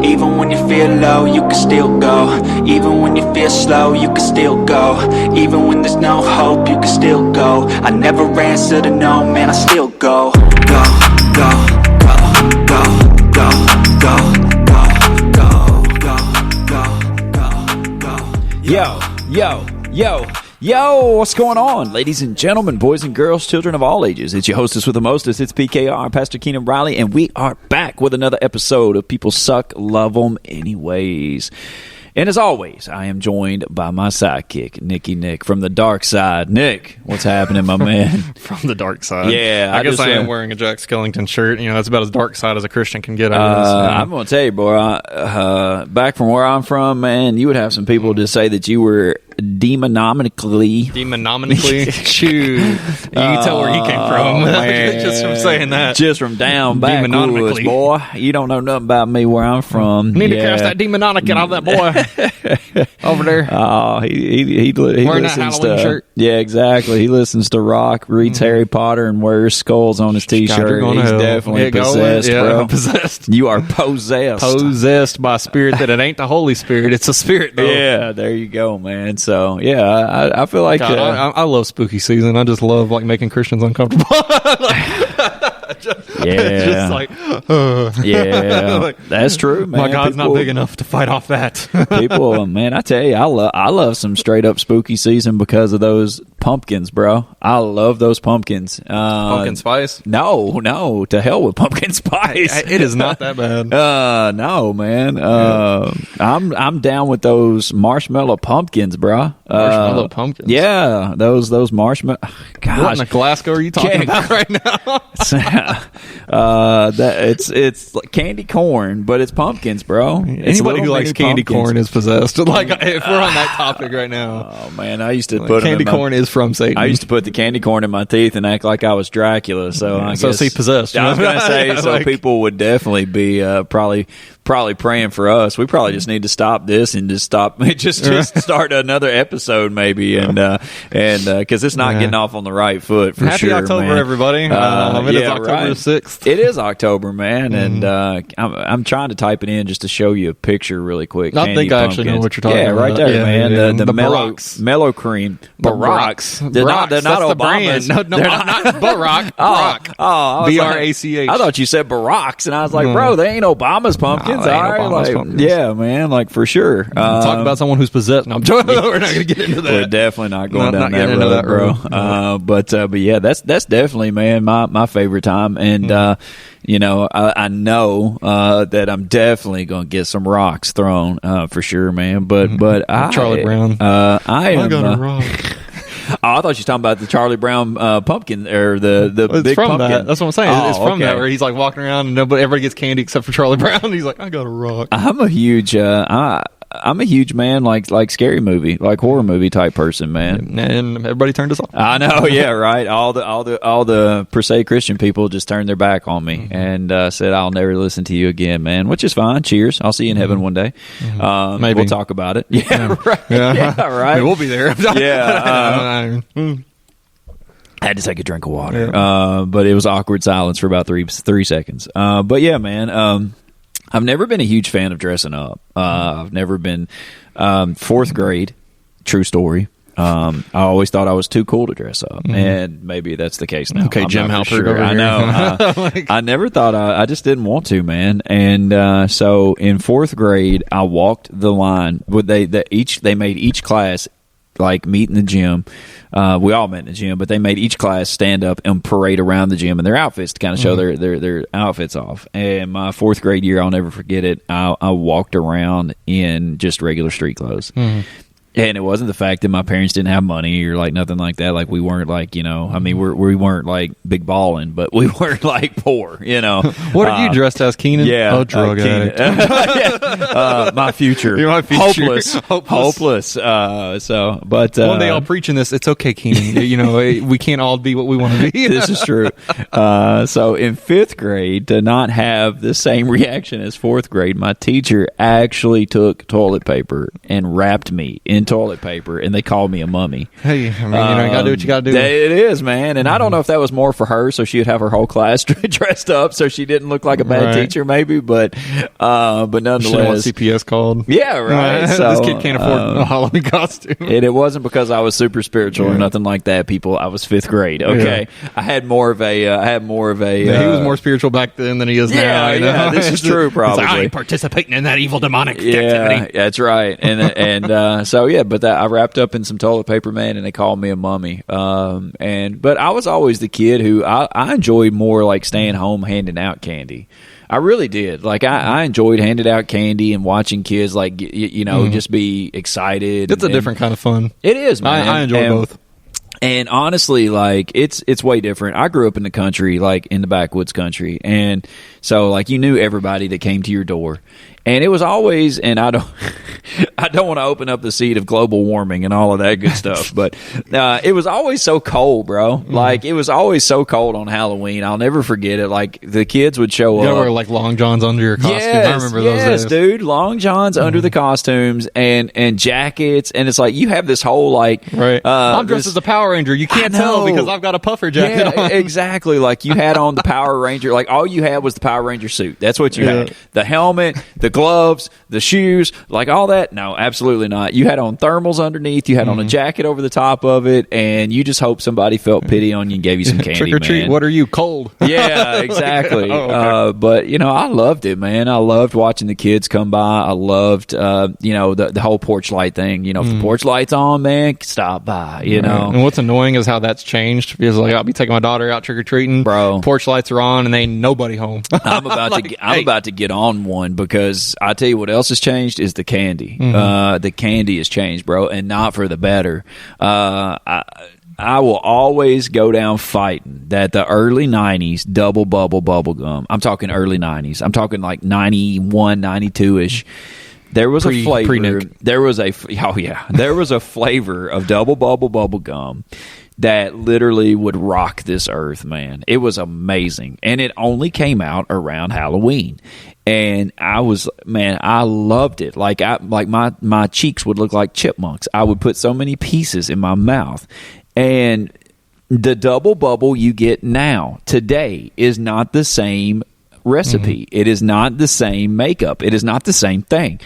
Even when you feel low, you can still go. Even when you feel slow, you can still go. Even when there's no hope, you can still go. I never answer to no, man, I still go. Go, go, go, go, go, go, go, go, go, go, Yo, what's going on, ladies and gentlemen, boys and girls, children of all ages? It's your hostess with the mostest. It's PKR, Pastor Keenan Riley, and we are back with another episode of People Suck, Love 'Em Anyways. And as always, I am joined by my sidekick, Nick from the dark side. Nick, what's happening, my man? From the dark side. Yeah. I guess I am wearing a Jack Skellington shirt. You know, that's about as dark side as a Christian can get. I'm going to tell you, boy, back from where I'm from, man, you would have some people to say that you were demonomically. Shoot. You can tell where he came from. Just from saying that. Just from down backwoods, boy. You don't know nothing about me where I'm from. Need to cast that demonic out of that boy over there. Oh, he wearing listens that Halloween to shirt. Yeah, exactly. He listens to rock, reads Harry Potter, and wears skulls on his T-shirt. He's definitely possessed, bro. Possessed. You are possessed. Possessed by a spirit that it ain't the Holy Spirit. It's a spirit, though. Yeah, there you go, man. So, yeah, I feel like... God, I love spooky season. I just love, like, making Christians uncomfortable. Yeah. That's true, man. My God's not big enough to fight off that. People, man, I tell you, I love some straight up spooky season because of those pumpkins, bro. I love those pumpkins. Pumpkin spice? No, to hell with pumpkin spice. It is not that bad. No, man. I'm down with those marshmallow pumpkins, bro. Marshmallow pumpkins? Yeah, those marshmallow. Gosh, what in the Glasgow are you talking about right now? It's like candy corn, but it's pumpkins, bro. Anybody who likes candy corn is possessed. Like, if we're on that topic right now. Oh man, I used to put candy corn is from Satan. I used to put the candy corn in my teeth and act like I was Dracula. So I guess, see, possessed. I was going to say, so people would definitely be probably praying for us. We probably just need to stop this and just start another episode maybe, and because it's not getting off on the right foot for Happy sure. October, man. everybody! It is October 6th. It is October, man, and I'm trying to type it in just to show you a picture really quick. I think I actually know what you're talking about. Yeah, right there, man. The Barracks. mellow cream. Barracks. They're not Obamas. No, not Barack. Oh, BRACH. I thought you said Baracks, and I was like, bro, they ain't Obama's pumpkins. Pumpkins. Yeah, man, like for sure. Talk about someone who's possessed. No, I'm joking. We're not going to get into that. We're definitely not going down that road, bro. But yeah, that's definitely, man, my favorite time, and you know, I know that I'm definitely going to get some rocks thrown for sure, man. But Charlie Brown. I got a rock. I thought you were talking about the Charlie Brown pumpkin or the big from pumpkin. That. That's what I'm saying. It's from that where he's like walking around and everybody gets candy except for Charlie Brown. He's like, I got a rock. I'm a huge I'm a huge man, like scary movie, like horror movie type person, man. And everybody turned us off. I know, yeah, right. All the per se Christian people just turned their back on me and said, "I'll never listen to you again, man." Which is fine. Cheers. I'll see you in heaven one day. Maybe we'll talk about it. Yeah, right. Yeah, right. Maybe we'll be there. Yeah. I had to take a drink of water, but it was awkward silence for about three seconds. But yeah, man. I've never been a huge fan of dressing up. I've never been fourth grade. True story. I always thought I was too cool to dress up, and maybe that's the case now. Okay, Jim Halpert. Sure. I know. I never thought I just didn't want to, man. And so in fourth grade, I walked the line. They made each class like meet in the gym. We all met in the gym, but they made each class stand up and parade around the gym in their outfits to kind of show their outfits off. And my fourth grade year, I'll never forget it. I walked around in just regular street clothes. And it wasn't the fact that my parents didn't have money or like nothing like that. Like we weren't like, you know, I mean, we weren't like big balling, but we weren't like poor, you know. What are you dressed as, Keenan? Yeah. Oh, drug addict. My future. You're my future. Hopeless. But one day I'll preach in this. It's okay, Keenan. You know, we can't all be what we want to be. This is true. So in fifth grade, to not have the same reaction as fourth grade, my teacher actually took toilet paper and wrapped me in in toilet paper, and they called me a mummy. Hey, I mean, you gotta do what you gotta do. It is, man. And I don't know if that was more for her, so she would have her whole class dressed up, so she didn't look like a bad teacher, maybe. But nonetheless, she didn't want CPS called. Yeah, right. So, this kid can't afford a Halloween costume. And it wasn't because I was super spiritual or nothing like that. People, I was 5th grade. Okay, I had more of a. He was more spiritual back then than he is now. You know? Yeah, this is true. Probably. I ain't participating in that evil demonic activity. That's right. And so yeah, but I wrapped up in some toilet paper, man, and they called me a mummy. But I was always the kid who I enjoyed more like staying home handing out candy. I really did. Like I enjoyed handing out candy and watching kids like just be excited. It's a different kind of fun. It is, man. I enjoy both. And honestly, like it's way different. I grew up in the country, like in the backwoods country, and so like you knew everybody that came to your door. And it was always, and I don't want to open up the seed of global warming and all of that good stuff, but it was always so cold, bro. Like it was always so cold on Halloween. I'll never forget it. Like the kids would show up. You wear like long johns under your costume. I remember those days. Yes, dude, long johns under the costumes and jackets, and it's like you have this whole like. Right. I'm dressed as a Power Ranger. You can't tell because I've got a puffer jacket on. Exactly. Like you had on the Power Ranger. Like all you had was the Power Ranger suit. That's what you had. The helmet, the gloves, the shoes, like all that. No, absolutely not. You had on thermals underneath. You had on a jacket over the top of it, and you just hope somebody felt pity on you and gave you some candy. Trick or treat. What are you, cold? Yeah, exactly. Okay. But I loved it, man. I loved watching the kids come by. I loved the whole porch light thing. If the porch light's on, man, stop by. And what's annoying is how that's changed because like I'll be taking my daughter out trick or treating, bro. Porch lights are on and ain't nobody home. I'm about to get on one because I tell you what else has changed is the candy. The candy has changed, bro, and not for the better. I will always go down fighting that the early 90s double bubble gum. I'm talking early 90s. I'm talking like 91, 92-ish. There was a flavor. Pre-Nick. There was a flavor of double bubble gum that literally would rock this earth, man. It was amazing. And it only came out around Halloween. And I loved it. Like my cheeks would look like chipmunks. I would put so many pieces in my mouth. And the double bubble you get now, today, is not the same recipe. It is not the same makeup. It is not the same thing.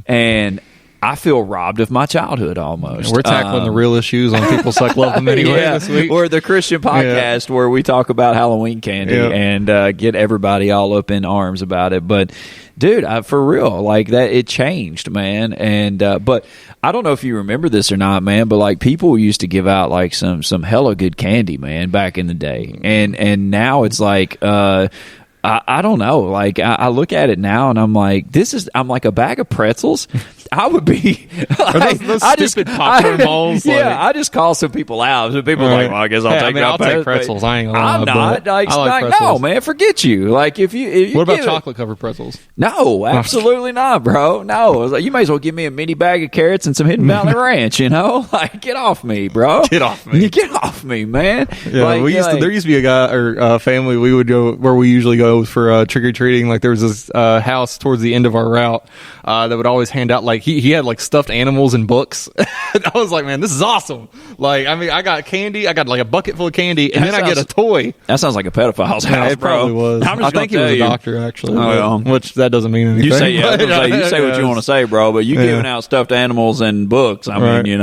And I feel robbed of my childhood almost. We're tackling the real issues on People Suck Love Them Anyway this week. Or the Christian podcast where we talk about Halloween candy and get everybody all up in arms about it. But, dude, for real, like that, it changed, man. And but I don't know if you remember this or not, man, but like people used to give out like some hella good candy, man, back in the day. And now it's like I don't know. Like I look at it now and I'm like, I'm like a bag of pretzels. I would be like, those stupid popcorn balls. I just call some people out. So people are like, well, I guess I'll take pretzels. I ain't gonna I'm not. Like, no, man, forget you. Like if you what about chocolate covered pretzels? No, absolutely not, bro. No, like, you may as well give me a mini bag of carrots and some Hidden Valley Ranch. Like get off me, bro. Get off me. Get off me, man. Yeah, like, there used to be a guy or family we would go where we usually go for trick or treating. Like there was this house towards the end of our route that would always hand out like he had like stuffed animals and books. I was like, man, this is awesome. Like, I mean, I got candy. I got like a bucket full of candy, and then I get a toy. That sounds like a pedophile's house, it probably was. I think he was a doctor, actually. Oh, which that doesn't mean anything. You say, you say what you want to say, bro, but you giving out stuffed animals and books. I mean,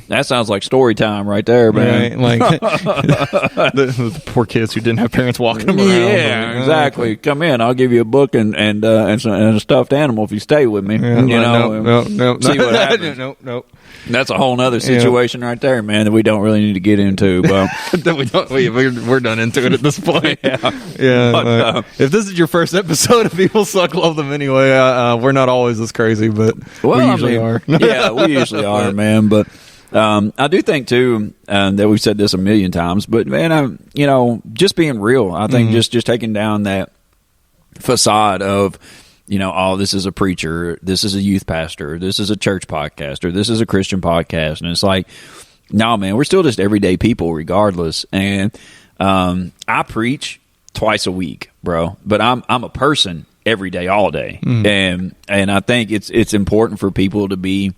that sounds like story time right there, man. Right. Like the poor kids who didn't have parents walking them around. Yeah, exactly. Come in, I'll give you a book and a stuffed animal if you stay with me. No. See what happens. No. That's a whole nother situation right there, man, that we don't really need to get into. But we're done into it at this point. Yeah. But, if this is your first episode of People Suck Love Them Anyway, we're not always this crazy, but we usually are. Yeah, we usually are, man. But I do think too that we've said this a million times, but man, just being real. I think just taking down that facade of, this is a preacher, this is a youth pastor, this is a church podcast, or this is a Christian podcast. And it's like, no, man, we're still just everyday people regardless. And I preach twice a week, bro, but I'm a person every day, all day. And I think it's important for people to be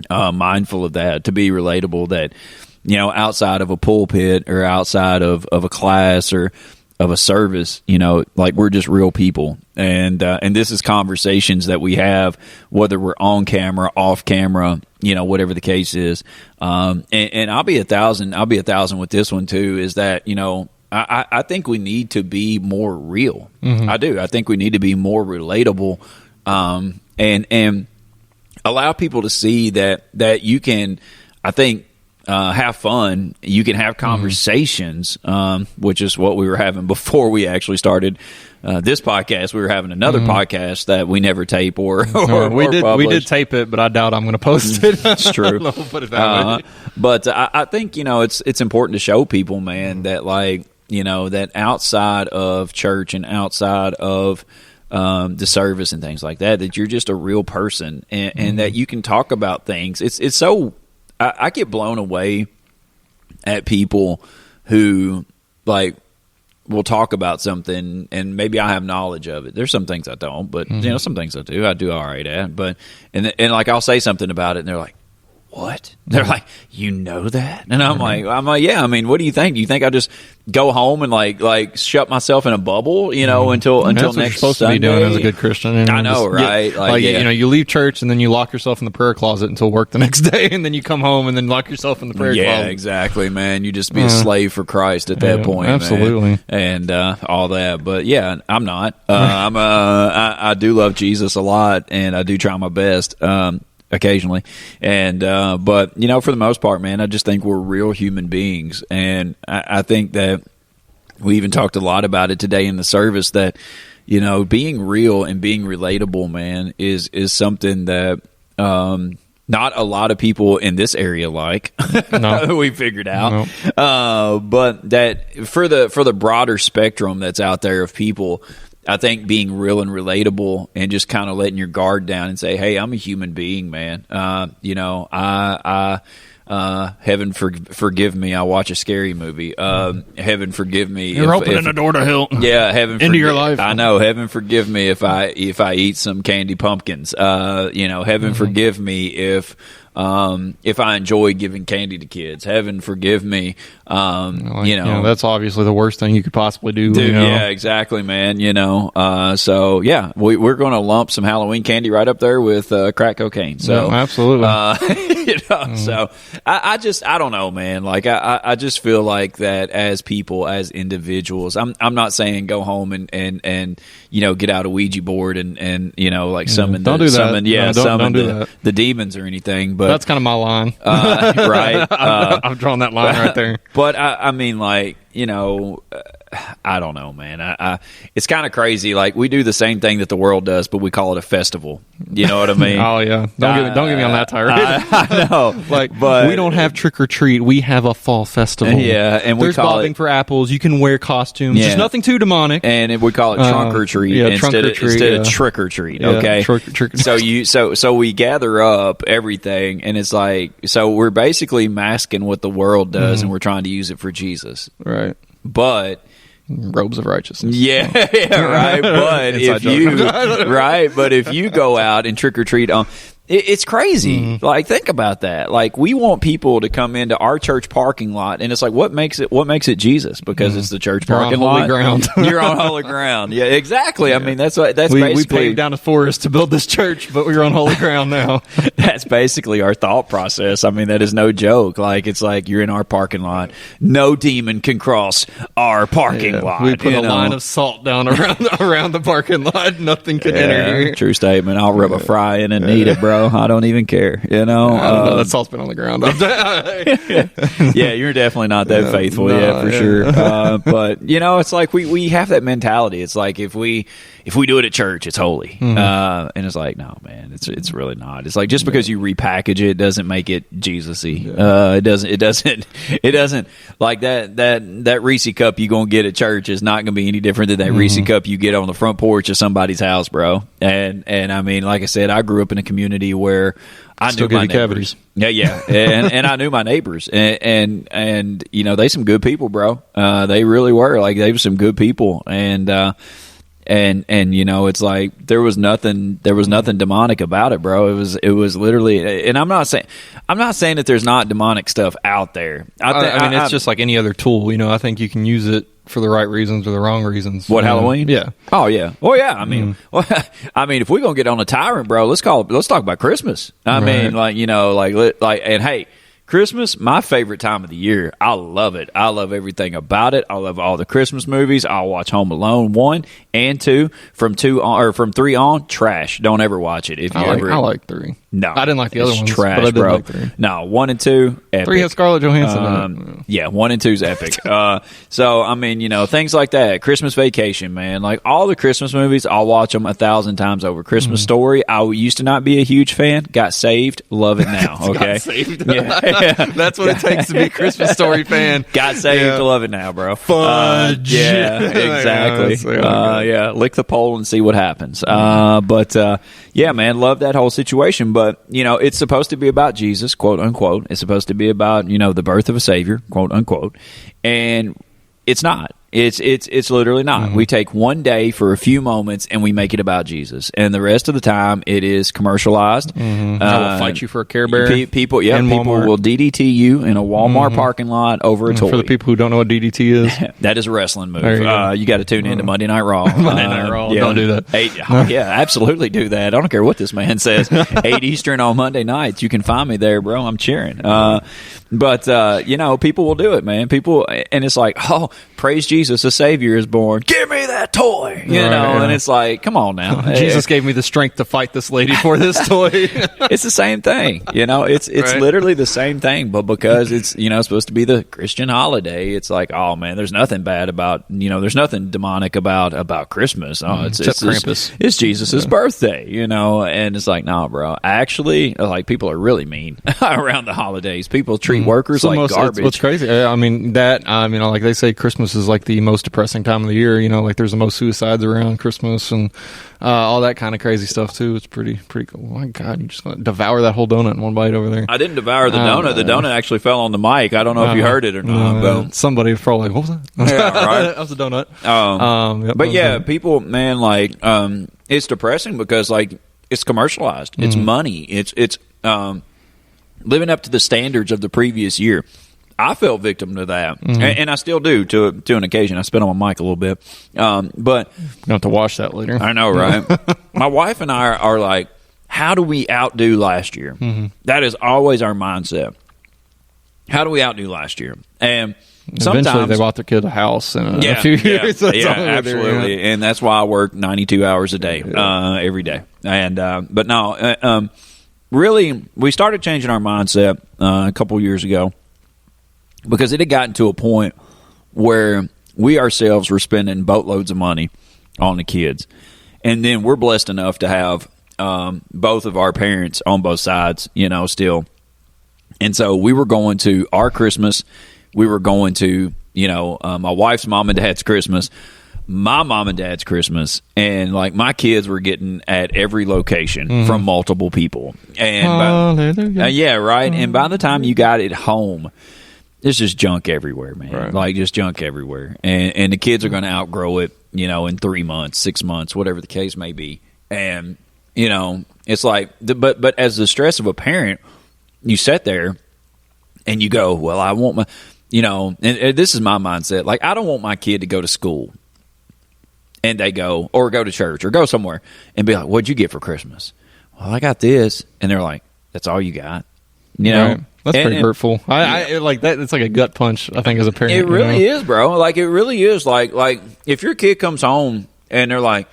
mindful of that, to be relatable, that, you know, outside of a pulpit or outside of a class or of a service, you know, like we're just real people. And this is conversations that we have, whether we're on camera, off camera, you know, whatever the case is. And I'll be 1,000 with this one too, is that, you know, I think we need to be more real. Mm-hmm. I do. I think we need to be more relatable, and allow people to see that you can, I think, have fun. You can have conversations, which is what we were having before we actually started this podcast. We were having another podcast that we never tape or we did publish. tape it, but I doubt I'm going to post it. It's true. We'll put it that way. But I think, you know, it's important to show people, man, that, like, you know, that outside of church and outside of the service and things like that, that you're just a real person, and that you can talk about things. It's so, I get blown away at people who, like, will talk about something and maybe I have knowledge of it. There's some things I don't, but you know, some things I do all right at. But and like I'll say something about it, and they're like, "What?" They're like, "You know that?" And I'm like, "Yeah." I mean, what do you think? Do you think I just go home and like shut myself in a bubble, you know, until that's what next you're supposed Sunday? to be doing as a good Christian? And I know, just, right? Like you know, you leave church and then you lock yourself in the prayer closet until work the next day, and then you come home and then lock yourself in the prayer closet. Yeah, exactly, man. You just be a slave for Christ at that point, absolutely, man. And all that. But yeah, I'm not. I do love Jesus a lot, and I do try my best. Occasionally, and but you know, for the most part, man, I just think we're real human beings, and I think that we even talked a lot about it today in the service, that, you know, being real and being relatable, man, is something that not a lot of people in this area like. No. We figured out, no. But that for the broader spectrum that's out there of people, I think being real and relatable and just kind of letting your guard down and say, "Hey, I'm a human being, man. You know, heaven forgive me. I watch a scary movie. Heaven forgive me. You're opening the door to hell. Yeah, heaven into your life. I know. Heaven forgive me if I eat some candy pumpkins. You know, heaven forgive me if I enjoy giving candy to kids. Heaven forgive me. You know, that's obviously the worst thing you could possibly do. Dude, you know? Yeah, exactly, man. You know, so yeah, we're going to lump some Halloween candy right up there with crack cocaine. So absolutely. You know, so I don't know, man. Like I just feel like that as people, as individuals, I'm not saying go home and you know, get out a Ouija board and you know, like summon the demons or anything. But that's kind of my line. Right. I've drawn that line right there. But I mean, like, you know, I don't know, man. It's kind of crazy. Like, we do the same thing that the world does, but we call it a festival. You know what I mean? Oh yeah. Don't get me on that tirade. I know. Like, but we don't have trick or treat. We have a fall festival. Yeah, and there's bobbing for apples. You can wear costumes. Yeah. There's nothing too demonic. And we call it trunk or treat instead of trick or treat. Okay. Trick So we gather up everything, and it's like, so we're basically masking what the world does, and we're trying to use it for Jesus. Right. But robes of righteousness. Yeah, right. But if you go out and trick or treat on, it's crazy. Mm-hmm. Like, think about that. Like, we want people to come into our church parking lot, and it's like, what makes it Jesus? Because it's the church parking lot. Ground. You're on holy ground. Yeah, exactly. Yeah. I mean, that's basically, we paved down a forest to build this church, but we're on holy ground now. That's basically our thought process. I mean, that is no joke. Like, it's like, you're in our parking lot. No demon can cross our parking lot. We put a line of salt down around the parking lot. Nothing can enter here. True statement. I'll rub a fry in and eat it, bro. I don't even care, you know. That salt's been on the ground. Yeah, you're definitely not that faithful yet, for sure. But you know, it's like we have that mentality. It's like if we do it at church, it's holy, and it's like, no, man, it's really not. It's like, just because you repackage it doesn't make it Jesus-y. It doesn't like that Reese cup you gonna get at church is not gonna be any different than that Reese cup you get on the front porch of somebody's house, bro. And I mean, like I said, I grew up in a community where I knew my neighbors. Yeah, and I knew my neighbors, and you know, they some good people, bro. They really were. Like, they were some good people, and and you know, it's like there was nothing demonic about it, bro. It was literally, and I'm not saying that there's not demonic stuff out there. I mean, it's just like any other tool, you know. I think you can use it for the right reasons or the wrong reasons. What, Halloween? Yeah. Oh yeah. Well, yeah. I mean, if we're gonna get on a tyrant, bro, let's talk about Christmas. I mean, like, you know, and hey, Christmas, my favorite time of the year. I love it. I love everything about it. I love all the Christmas movies. I'll watch Home Alone 1 and 2. From 3 on, trash. Don't ever watch it. If you I like 3. No, I didn't like the other ones. Trash, but I did bro. Like 3. No, 1 and 2, epic. 3 has Scarlett Johansson in it. Yeah, 1 and 2 is epic. So I mean, you know, things like that. Christmas Vacation, man. Like all the Christmas movies, I'll watch them 1,000 times over. Christmas Story, I used to not be a huge fan. Got saved, love it now. Okay, Got saved. Yeah. That's what it takes to be a Christmas Story fan. Got saved, love it now, bro. Fudge. Yeah, exactly. Yeah, lick the pole and see what happens. Yeah, man, love that whole situation. But you know, it's supposed to be about Jesus, quote unquote. It's supposed to be about, you know, the birth of a savior, quote unquote, and it's not. It's literally not. We take one day for a few moments and we make it about Jesus, and the rest of the time it is commercialized. I will fight you for a Care Bear. People will DDT you in a Walmart parking lot over a toy. For the people who don't know what DDT is, that is a wrestling move. You got to tune into Monday Night Raw. Monday Night Raw. Yeah, don't do that. Yeah, absolutely do that. I don't care what this man says. 8 Eastern on Monday nights. You can find me there, bro. I'm cheering. But you know, people will do it, man. People, and it's like, oh, praise Jesus, a Savior is born. Give me that toy, you know. And it's like, come on now. Jesus gave me the strength to fight this lady for this toy. It's the same thing, you know. It's literally the same thing, but because it's, you know, supposed to be the Christian holiday, it's like, oh man, there's nothing bad about, you know, there's nothing demonic about Christmas. Oh, it's Krampus. It's Jesus' birthday, you know. And it's like, nah, bro. Actually, like, people are really mean around the holidays. People treat workers like garbage. What's crazy? I mean, like they say, Christmas is like the most depressing time of the year. You know, like there's the most suicides around Christmas and all that kind of crazy stuff too. It's pretty cool. Oh my God, you just gonna devour that whole donut in one bite over there. I didn't devour the donut. The donut actually fell on the mic. I don't know if you heard it or not. But somebody was probably like, "What was that?" Yeah, right. That was a donut. But yeah, people, man, like, it's depressing because like it's commercialized. It's money. It's living up to the standards of the previous year. I fell victim to that, and I still do to an occasion. I spit on my mic a little bit, but you have to wash that later. I know, right? My wife and I are like, how do we outdo last year? That is always our mindset. How do we outdo last year? And sometimes eventually they bought their kid a house in a few years. Yeah, absolutely, and that's why I work 92 hours a day, every day. And but no, really, we started changing our mindset a couple years ago. Because it had gotten to a point where we ourselves were spending boatloads of money on the kids. And then we're blessed enough to have both of our parents on both sides, you know, still. And so we were going to our Christmas. We were going to, you know, my wife's mom and dad's Christmas, my mom and dad's Christmas. And, like, my kids were getting at every location from multiple people. And yeah, right. And by the time you got it home, there's just junk everywhere, man. Right. Like, just junk everywhere. And the kids are going to outgrow it, you know, in 3 months, 6 months, whatever the case may be. And, you know, it's like, but as the stress of a parent, you sit there and you go, well, I want my, you know, and this is my mindset. Like, I don't want my kid to go to school and they go, or go to church or go somewhere and be like, what'd you get for Christmas? Well, I got this. And they're like, that's all you got, you know? Right. That's pretty hurtful. I like that. It's like a gut punch, I think, as a parent. It really is, bro. Like, it really is. Like if your kid comes home and they're like,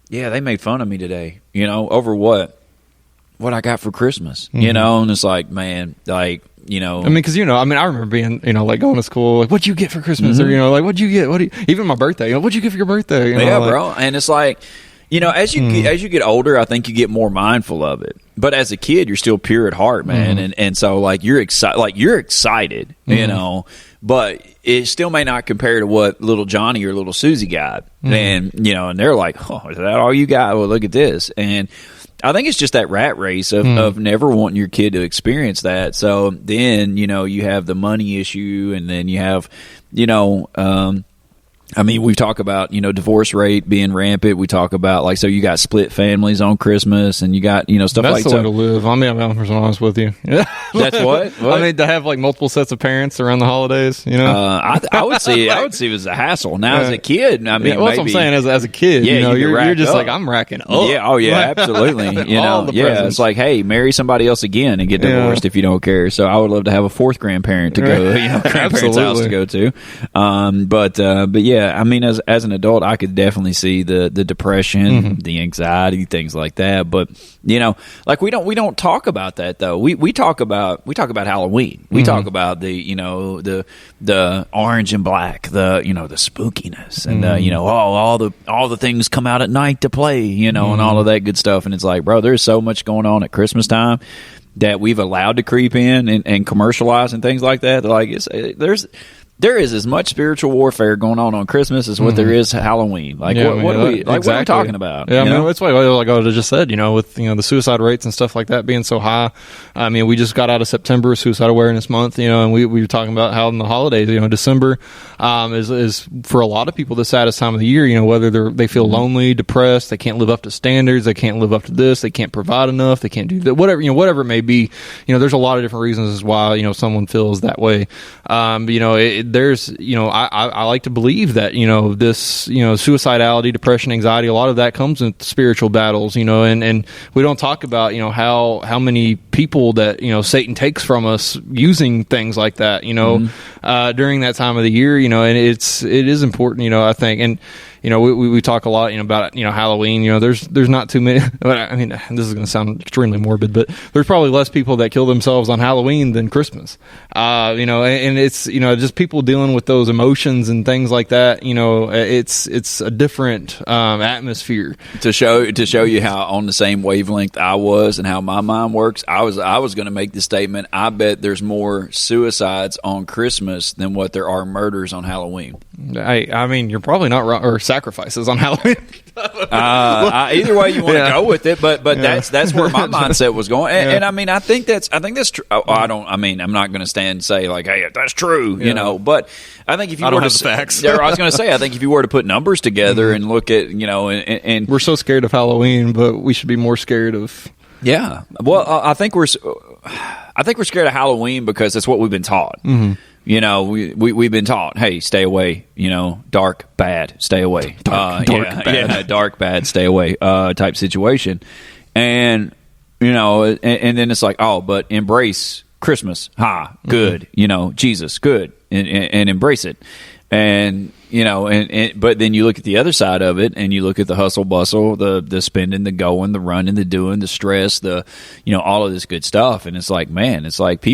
yeah, they made fun of me today, you know, over what I got for Christmas, you know? And it's like, man, like, you know. I mean, because, you know, I remember being, you know, like going to school, like, what'd you get for Christmas? Or, you know, like, what'd you get? Even my birthday, you know, what'd you get for your birthday? You know, yeah, like, bro. And it's like, you know, as you get older, I think you get more mindful of it. But as a kid, you're still pure at heart, man. And so, like, you're excited, you know, but it still may not compare to what little Johnny or little Susie got. And, you know, and they're like, oh, is that all you got? Well, look at this. And I think it's just that rat race of never wanting your kid to experience that. So then, you know, you have the money issue, and then you have, you know, I mean, we talk about, divorce rate being rampant. We talk about, like, so you got split families on Christmas, and you got, stuff That's like the that. way to live. I'm honest with you. That's what? I mean, to have like multiple sets of parents around the holidays, I would see it as a hassle. Now, as a kid, I mean, well, that's what I'm saying. As a kid, Yeah, you're just up. like, I'm racking up. Yeah, oh yeah, absolutely. All the presents. It's like, hey, marry somebody else again and get divorced if you don't care. So I would love to have a fourth grandparent to go, grandparents' house to go to. But yeah, I mean, as an adult, I could definitely see the depression, the anxiety, things like that. But like we don't talk about that though. We talk about Halloween. We talk about the orange and black, the spookiness, and all the things come out at night to play, and all of that good stuff. And it's like, bro, there's so much going on at Christmas time that we've allowed to creep in and commercialize and things like that. Like there is as much spiritual warfare going on Christmas as what there is Halloween. Like, what are we talking about? Yeah, I mean, that's what like I just said, with, the suicide rates and stuff like that being so high. I mean, we just got out of September, Suicide Awareness Month, and we were talking about how in the holidays, December is for a lot of people the saddest time of the year, whether they feel lonely, depressed, they can't live up to standards, they can't live up to this, they can't provide enough, they can't do that, whatever it may be. There's a lot of different reasons as why, someone feels that way. There's, I like to believe that, this, suicidality, depression, anxiety, a lot of that comes in spiritual battles, and we don't talk about, how many people that, Satan takes from us using things like that, during that time of the year, and it is important, I think. And, we talk a lot, about, Halloween, there's not too many, I mean, this is going to sound extremely morbid, but there's probably less people that kill themselves on Halloween than Christmas. And it's, just people dealing with those emotions and things like that, it's a different, atmosphere. To show you how on the same wavelength I was and how my mind works, I was going to make the statement, I bet there's more suicides on Christmas than what there are murders on Halloween. I mean, you're probably not wrong, or sacrifices on Halloween. Either way you want to go with it, but that's where my mindset was going, and I mean, I think that's true. I'm not going to stand and say like, hey, that's true, but I think if you were to facts, I was going to say, I think if you were to put numbers together and look at, and we're so scared of Halloween, but we should be more scared of. Yeah, well, I think we're scared of Halloween because that's what we've been taught. We've been taught, hey, stay away. Dark, bad, stay away. Dark, bad, stay away. Type situation, and and then it's like, oh, but embrace Christmas, good. Jesus, good, and embrace it, and. But then you look at the other side of it, and you look at the hustle bustle, the spending, the going, the running, the doing, the stress, all of this good stuff, and it's like, man, it's like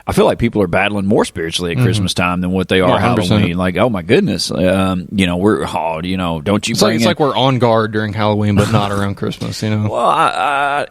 I feel like people are battling more spiritually at Christmas time than what they are 100%. Halloween. Like, oh my goodness, don't you? It's like we're on guard during Halloween, but not around Christmas. Well, I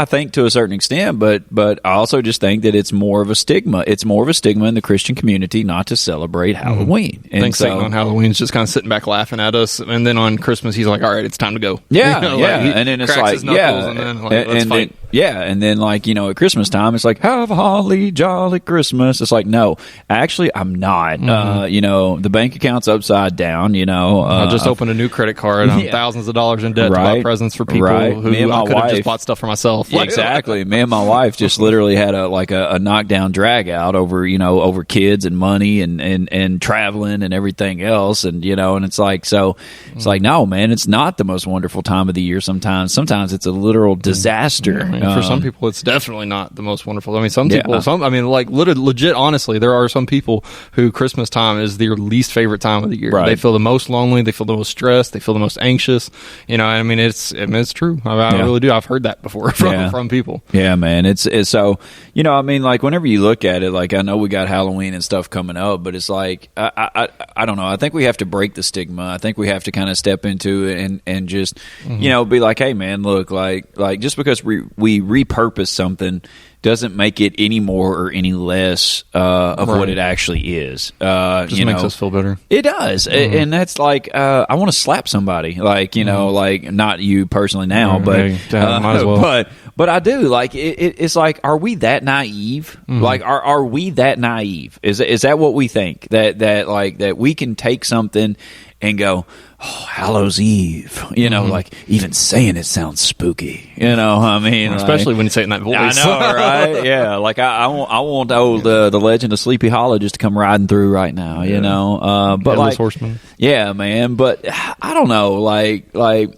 think to a certain extent, but I also just think that it's more of a stigma. It's more of a stigma in the Christian community not to celebrate Halloween. And Satan on Halloween's just kind of sitting back laughing at us, and then on Christmas he's like, all right, it's time to go. Yeah, and then it's like, his knuckles, and then like, let's fight. And then like, at Christmas time it's like, have a holly jolly Christmas. It's like, no, actually I'm not. The bank account's upside down. I just opened a new credit card. I'm thousands of dollars in debt to buy presents for people who I could have just bought stuff for myself. Exactly. Me and my wife just literally had a knockdown drag out over kids and money and traveling and everything else, and and it's like, so it's like, no, man, it's not the most wonderful time of the year. Sometimes it's a literal disaster. For some people it's definitely not the most wonderful. I mean, some people like legit, honestly, there are some people who Christmas time is their least favorite time of the year. They feel the most lonely, they feel the most stressed, they feel the most anxious, I mean, it's true. I really do. I've heard that before from people. Yeah, man, it's so, I mean, like, whenever you look at it, like, I know we got Halloween and stuff coming up, but it's like, I don't know. I think we have to break the stigma. I think we have to kind of step into it and just, be like, hey, man, look, like just because we we repurpose something doesn't make it any more or any less of what it actually is. Just makes us feel better. It does, and that's like I want to slap somebody, like like not you personally now, but might as well. But I do like it's like, are we that naive? Like, are we that naive? Is that what we think, that we can take something and go, oh, Hallows Eve, like even saying it sounds spooky, I mean, especially when you say it in that voice. I know, right? Yeah, like I want the Legend of Sleepy Hollow just to come riding through right now, but Headless like, Horseman. Yeah, man, but I don't know, like.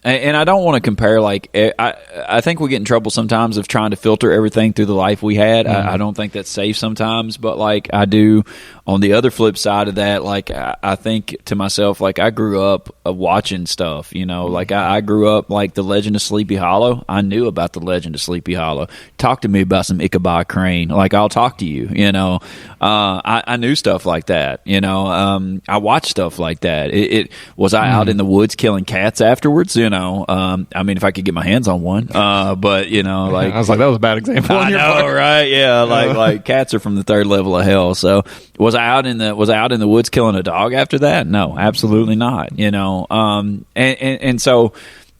And I don't want to compare, like, I think we get in trouble sometimes of trying to filter everything through the life we had. I don't think that's safe sometimes, but, like, I do, on the other flip side of that, like, I think to myself, like, I grew up watching stuff, like, I grew up, like, The Legend of Sleepy Hollow. I knew about The Legend of Sleepy Hollow. Talk to me about some Ichabod Crane. Like, I'll talk to you, I knew stuff like that, I watched stuff like that. Was I out in the woods killing cats afterwards, I mean, if I could get my hands on one, but like, I was like, that was a bad example. I know, right? Yeah, like cats are from the third level of hell. So was I out in the woods killing a dog after that? No, absolutely not. And so,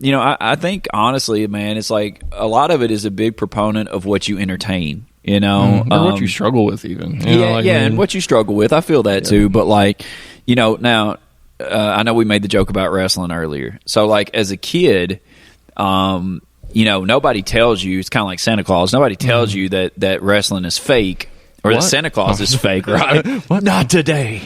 I think honestly, man, it's like a lot of it is a big proponent of what you entertain. Or what you struggle with, even. And what you struggle with. I feel that too, but like, now. I know we made the joke about wrestling earlier. So, like, as a kid, nobody tells you, it's kind of like Santa Claus, nobody tells you that wrestling is fake. Or that Santa Claus is fake, right? Not today,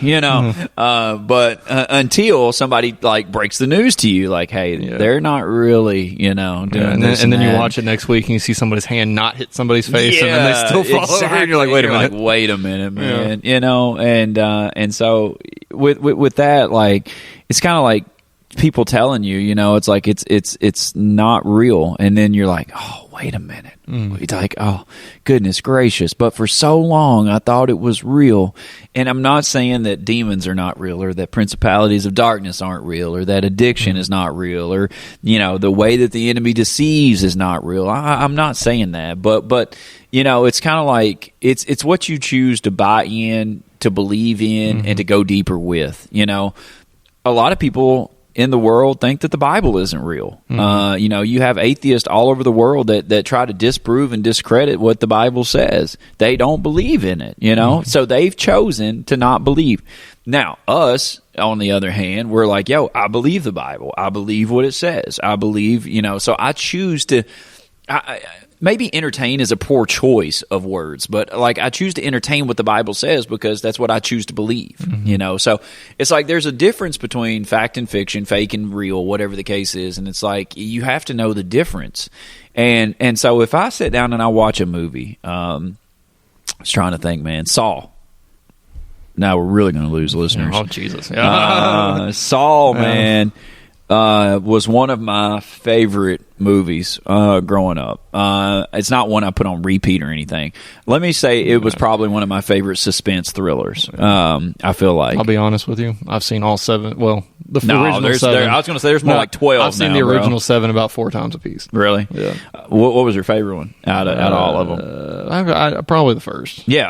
But until somebody like breaks the news to you, like, hey, they're not really, doing and then you watch it next week and you see somebody's hand not hit somebody's face, and then they still fall over, and you're like, wait a minute, wait a minute, man, and so with that, like, it's kind of like people telling you, it's like it's not real, and then you're like, oh, wait a minute. It's like, oh, goodness gracious. But for so long, I thought it was real. And I'm not saying that demons are not real, or that principalities of darkness aren't real, or that addiction is not real, or, the way that the enemy deceives is not real. I'm not saying that. But it's kind of like it's what you choose to buy in, to believe in, and to go deeper with. A lot of people in the world think that the Bible isn't real. You have atheists all over the world that try to disprove and discredit what the Bible says. They don't believe in it, so they've chosen to not believe. Now, us, on the other hand, we're like, yo, I believe the Bible. I believe what it says. I believe, so I choose to... maybe entertain is a poor choice of words, but like I choose to entertain what the Bible says because that's what I choose to believe, So it's like there's a difference between fact and fiction, fake and real, whatever the case is, and it's like you have to know the difference. And so if I sit down and I watch a movie, I was trying to think, man, Saw. Now we're really going to lose listeners. Oh, Jesus. Saw, man, was one of my favorite movies growing up. It's not one I put on repeat or anything. Let me say it was probably one of my favorite suspense thrillers. I feel like. I'll be honest with you. I've seen all 7. Well, the original 7. I was going to say there's more like 12 I've seen the original 7 about 4 times a piece. Really? Yeah. What was your favorite one out of all of them? Probably the first. Yeah.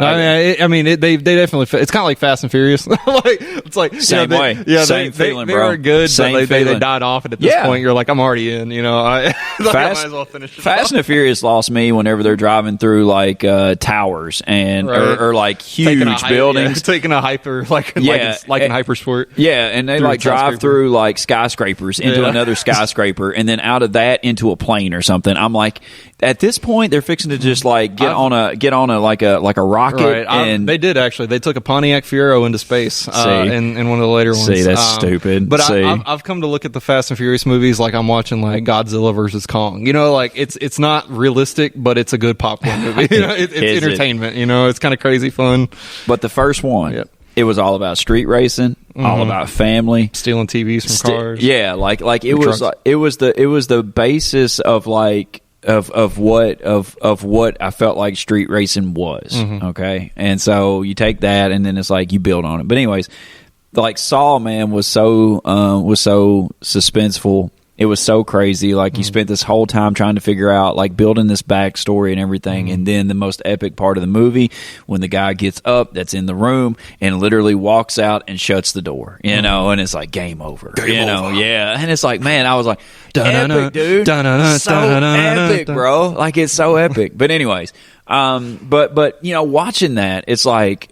They definitely. It's kind of like Fast and Furious. It's like same way. Yeah, same feeling, they bro. were good, Same but they feeling. died off, and at this point, you're like, I'm already in. I might as well finish it. Fast and the Furious lost me whenever they're driving through like towers and or like huge buildings, taking a hyper like in Hypersport. Yeah, and they like drive through like skyscrapers into another skyscraper, and then out of that into a plane or something. I'm like, at this point, they're fixing to just like get on a like a rocket. Right. And they did actually. They took a Pontiac Fiero into space in one of the later ones. See, that's stupid. But I've come to look at the Fast and Furious movies like I'm watching like Godzilla versus Kong. Like it's not realistic, but it's a good popcorn movie. It's entertainment. It's kind of crazy fun. But the first one, it was all about street racing, all about family, stealing TVs from cars. Yeah, like it was the basis of like of what I felt like street racing was. Okay, and so you take that and then it's like you build on it. But anyways, like Saw, man, was so suspenseful. It was so crazy. Like, you spent this whole time trying to figure out, like, building this backstory and everything. And then the most epic part of the movie, when the guy gets up that's in the room and literally walks out and shuts the door, you know, and it's like game over. Yeah. And it's like, man, I was like, epic, dude. So epic, bro. Like, it's so epic. But anyways, but you know, watching that, it's like,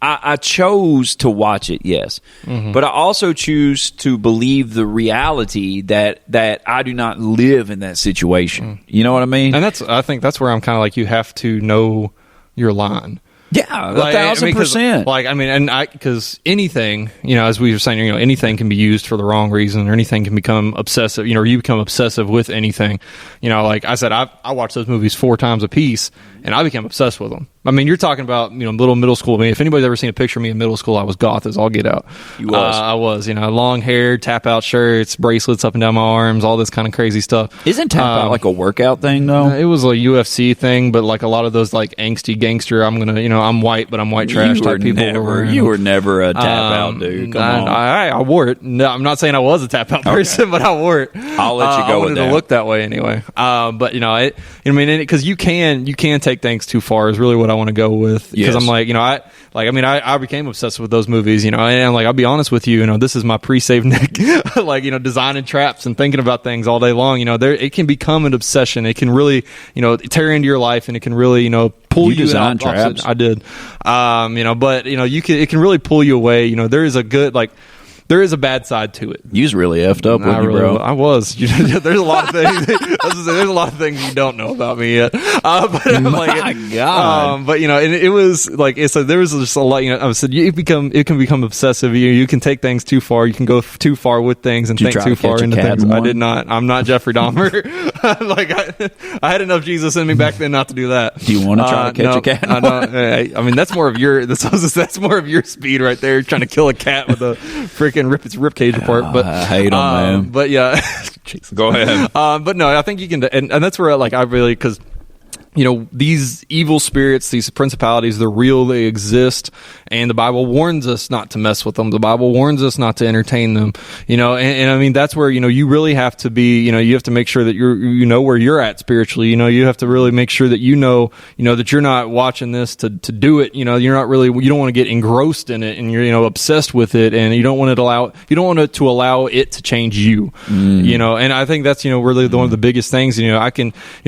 I chose to watch it, yes, but I also choose to believe the reality that I do not live in that situation. You know what I mean? And I think that's where I'm kind of like, you have to know your line. Yeah, 1,000%. Like, I mean, because anything, you know, as we were saying, you know, anything can be used for the wrong reason, or anything can become obsessive, you know, or you become obsessive with anything. You know, like I said, I watched those movies 4 times a piece, and I became obsessed with them. I mean, you're talking about, you know, middle school. I mean, if anybody's ever seen a picture of me in middle school, I was goth as all get out. You was. I was, you know, long hair, tap out shirts, bracelets up and down my arms, all this kind of crazy stuff. Isn't tap out like a workout thing, though? It was a UFC thing, but like a lot of those like angsty gangster, I'm white, but I'm white trash type people. You were never a tap out dude. Come on. I wore it. No, I'm not saying I was a tap out person, but I wore it. I'll let you go I with wanted that. to look that way anyway. But you know, I mean, because you can take things too far is really what I want to go with. Because I'm like, you know, I became obsessed with those movies, you know, and like, I'll be honest with you, you know, this is my pre-save Nick, like, you know, designing traps and thinking about things all day long, you know, it can become an obsession. It can really, you know, tear into your life, and it can really, you know, pull you design in traps. I did. You know, but you know, it can really pull you away. You know, there is a bad side to it. You was really effed up, wasn't you, bro? I was. There's a lot of things. There's a lot of things you don't know about me yet. But My God. But you know, and it was like there was just a lot. You know, I said it can become obsessive. You can take things too far. You can go too far with things and think too far into things. I did not. I'm not Jeffrey Dahmer. Like I had enough Jesus in me back then not to do that. Do you want to try to catch a cat? I mean, that's more of your speed right there, trying to kill a cat with a freaking rip its rib cage apart. But I hate them, man. But yeah, Go ahead. but no, I think you can, and that's where like I really, because you know, these evil spirits, these principalities, they're real, they exist, and the Bible warns us not to mess with them. The Bible warns us not to entertain them, you know, and I mean, that's where, you know, you really have to be, you know, you have to make sure that you know where you're at spiritually, you know, you have to really make sure that you know that you're not watching this to do it, you know, you don't want to get engrossed in it, and you're, you know, obsessed with it, and you don't want to allow it to change you, you know, and I think that's, you know, really one of the biggest things, you know,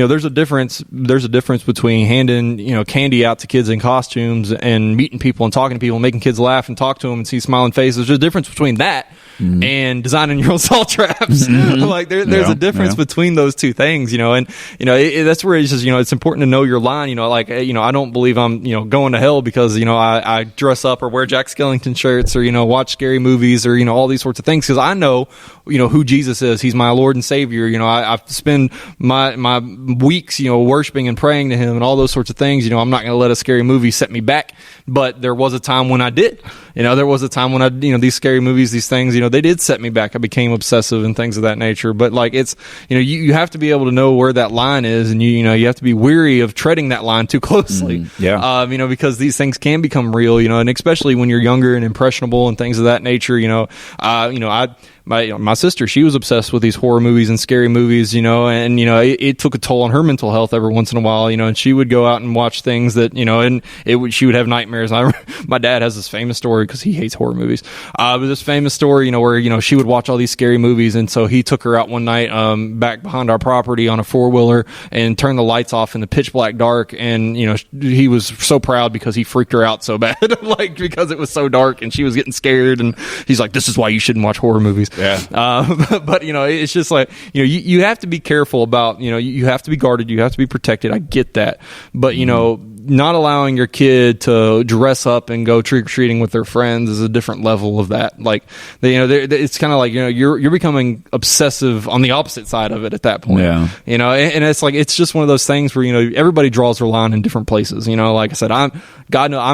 there's a difference between handing, you know, candy out to kids in costumes and meeting people and talking to people and making kids laugh and talk to them and see smiling faces. There's a difference between that and designing your own salt traps. Like there's a difference between those two things, you know, and you know, that's where it's just, you know, it's important to know your line, you know, like, you know, I don't believe I'm, you know, going to hell because, you know, I dress up or wear Jack Skellington shirts or, you know, watch scary movies or, you know, all these sorts of things, because I know, you know, who Jesus is. He's my Lord and Savior. You know, I spend my weeks, you know, worshiping and praying to him and all those sorts of things. You know, I'm not going to let a scary movie set me back, but there was a time when I did. You know, there was a time when you know, these scary movies, these things, you know, they did set me back. I became obsessive and things of that nature. But like, it's, you know, you have to be able to know where that line is, and you know, you have to be weary of treading that line too closely. You know, because these things can become real, you know, and especially when you're younger and impressionable and things of that nature, you know, my sister, she was obsessed with these horror movies and scary movies, you know, and, you know, it took a toll on her mental health every once in a while, you know, and she would go out and watch things that, you know, and she would have nightmares. My dad has this famous story, because he hates horror movies, but this famous story, you know, where, you know, she would watch all these scary movies, and so he took her out one night back behind our property on a 4-wheeler and turned the lights off in the pitch black dark, and, you know, he was so proud because he freaked her out so bad, like, because it was so dark and she was getting scared, and he's like, this is why you shouldn't watch horror movies. But you know, it's just like, you know, you have to be careful about, you know, you have to be guarded, you have to be protected. I get that, but you know, not allowing your kid to dress up and go trick-or-treating with their friends is a different level of that. Like, you know, it's kind of like, you know, you're becoming obsessive on the opposite side of it at that point. You know, and it's like, it's just one of those things where, you know, everybody draws their line in different places. You know, like I said, I'm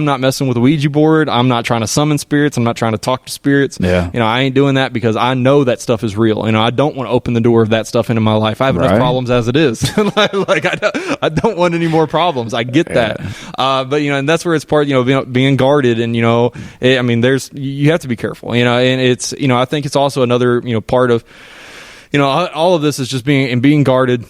not messing with a Ouija board. I'm not trying to summon spirits. I'm not trying to talk to spirits. You know, I ain't doing that because I know that stuff is real. You know, I don't want to open the door of that stuff into my life. I have enough problems as it is. Like I don't want any more problems. I get that. But you know, and that's where it's part, you know, being guarded, and you know, I mean, you have to be careful, you know, and it's, you know, I think it's also another, you know, part of, all of this is just being guarded,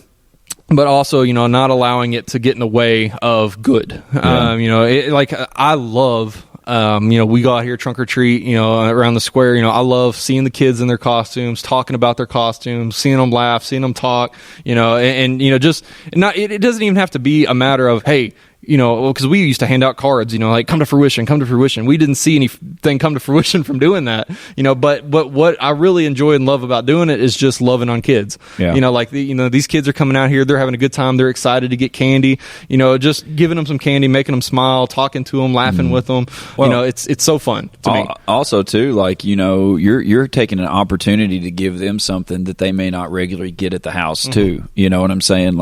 but also, not allowing it to get in the way of good. Yeah. I love, we go out here trunk or treat, around the square. I love seeing the kids in their costumes, talking about their costumes, seeing them laugh, seeing them talk, just not, it doesn't even have to be a matter of, hey, because we used to hand out cards, like come to fruition. We didn't see anything come to fruition from doing that, but what I really enjoy and love about doing it is just loving on kids. Yeah. These kids are coming out here, they're having a good time, they're excited to get candy, just giving them some candy, making them smile, talking to them, laughing with them. Well, it's so fun to me. Also too, you're taking an opportunity to give them something that they may not regularly get at the house too. You know what I'm saying?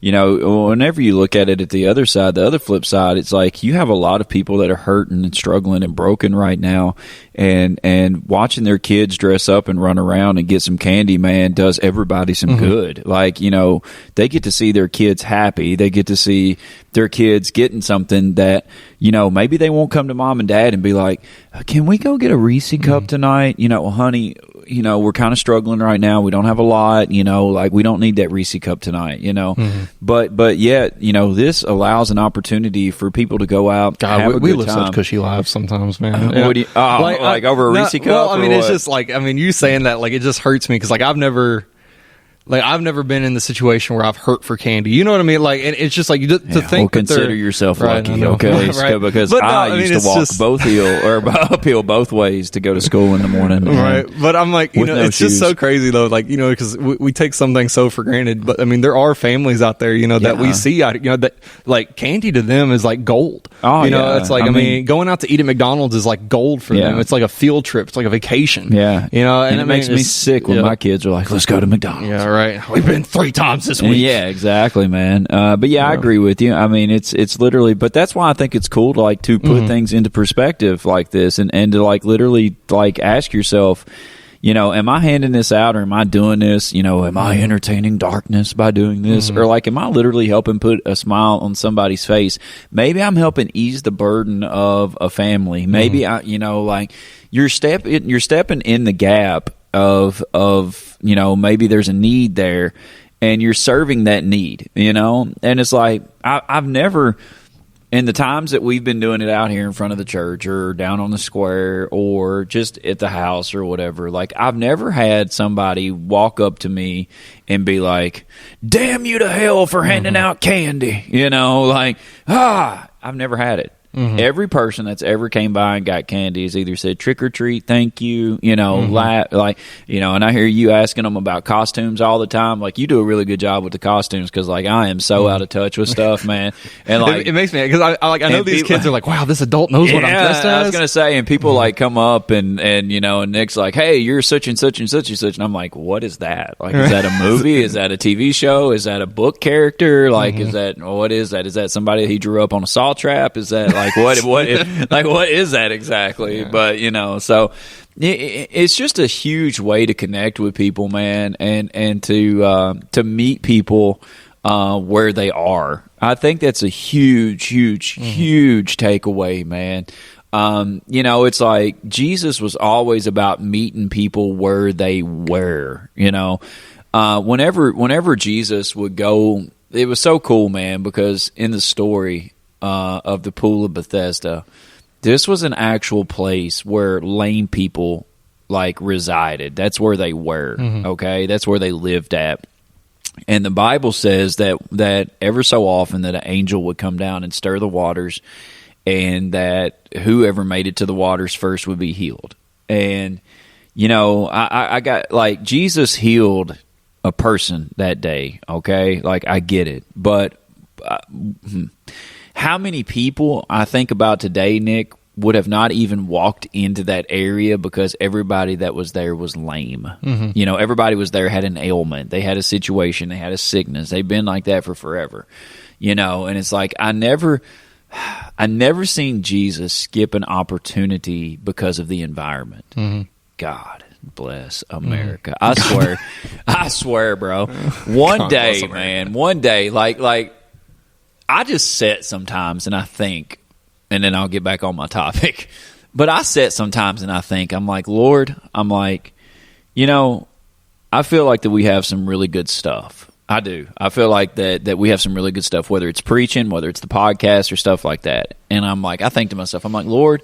Whenever you look at it at the other side, the other flip side, it's like you have a lot of people that are hurting and struggling and broken right now, and watching their kids dress up and run around and get some candy, man, does everybody some good. They get to see their kids happy. They get to see their kids getting something that, maybe they won't come to mom and dad and be like, can we go get a Reese cup tonight? Honey, we're kind of struggling right now. We don't have a lot, we don't need that Reese cup tonight, But yet, this allows an opportunity for people to go out. God, have a we good live time. such cushy lives sometimes, man. What do you, over a Reese cup? Well, I mean, or it's what? just you saying that, it just hurts me because I've never been in the situation where I've hurt for candy. You know what I mean? And it's just to think. Consider yourself right, lucky, okay? Right. Because But no, I used to walk uphill both ways to go to school in the morning. Right, but I'm like, with no it's just shoes. so crazy though. Because we take some things so for granted. But I mean, there are families out there, that we see, that candy to them is like gold. Oh, yeah. It's I mean, going out to eat at McDonald's is like gold for them. It's like a field trip. It's like a vacation. Yeah, and it makes me sick when my kids are like, "Let's go to McDonald's." Yeah, right. We've been 3 times this week. Yeah, exactly, man. But I agree with you. I mean, it's literally, but that's why I think it's cool to put things into perspective like this, and to literally ask yourself, am I handing this out, or am I doing this? Am I entertaining darkness by doing this, or am I literally helping put a smile on somebody's face? Maybe I'm helping ease the burden of a family. Maybe you're stepping in the gap of maybe there's a need there, and you're serving that need, and it's I've never, in the times that we've been doing it out here in front of the church or down on the square or just at the house or whatever, I've never had somebody walk up to me and be like, damn you to hell for handing out candy, I've never had it. Every person that's ever came by and got candy has either said trick or treat, thank you, and I hear you asking them about costumes all the time. You do a really good job with the costumes, because I am so out of touch with stuff, man. And it makes me, because I know these kids are like, wow, this adult knows what I'm dressed as. I was gonna say, and people come up and Nick's like, hey, you're such and such and such and such, and I'm like, what is that? Is that a movie? Is that a TV show? Is that a book character? Is that, what is that? Is that somebody he drew up on a saw trap? Is that what is that exactly? Yeah. But so it's just a huge way to connect with people, man, and to meet people where they are. I think that's a huge takeaway, man. It's Jesus was always about meeting people where they were. Whenever Jesus would go, it was so cool, man, because in the story of the Pool of Bethesda, this was an actual place where lame people resided. That's where they were. Okay, that's where they lived at. And the Bible says that ever so often that an angel would come down and stir the waters, and that whoever made it to the waters first would be healed. And I got Jesus healed a person that day. Okay, I get it, but how many people I think about today, Nick, would have not even walked into that area because everybody that was there was lame. Everybody was there had an ailment. They had a situation. They had a sickness. They've been like that for forever. And it's I never seen Jesus skip an opportunity because of the environment. God bless America. I swear, bro. One day, I just sit sometimes and I think, and then I'll get back on my topic, but I sit sometimes and I think, I'm like, Lord, I feel like that we have some really good stuff. I do. I feel like that we have some really good stuff, whether it's preaching, whether it's the podcast or stuff like that. And I'm like, I think to myself, I'm like, Lord,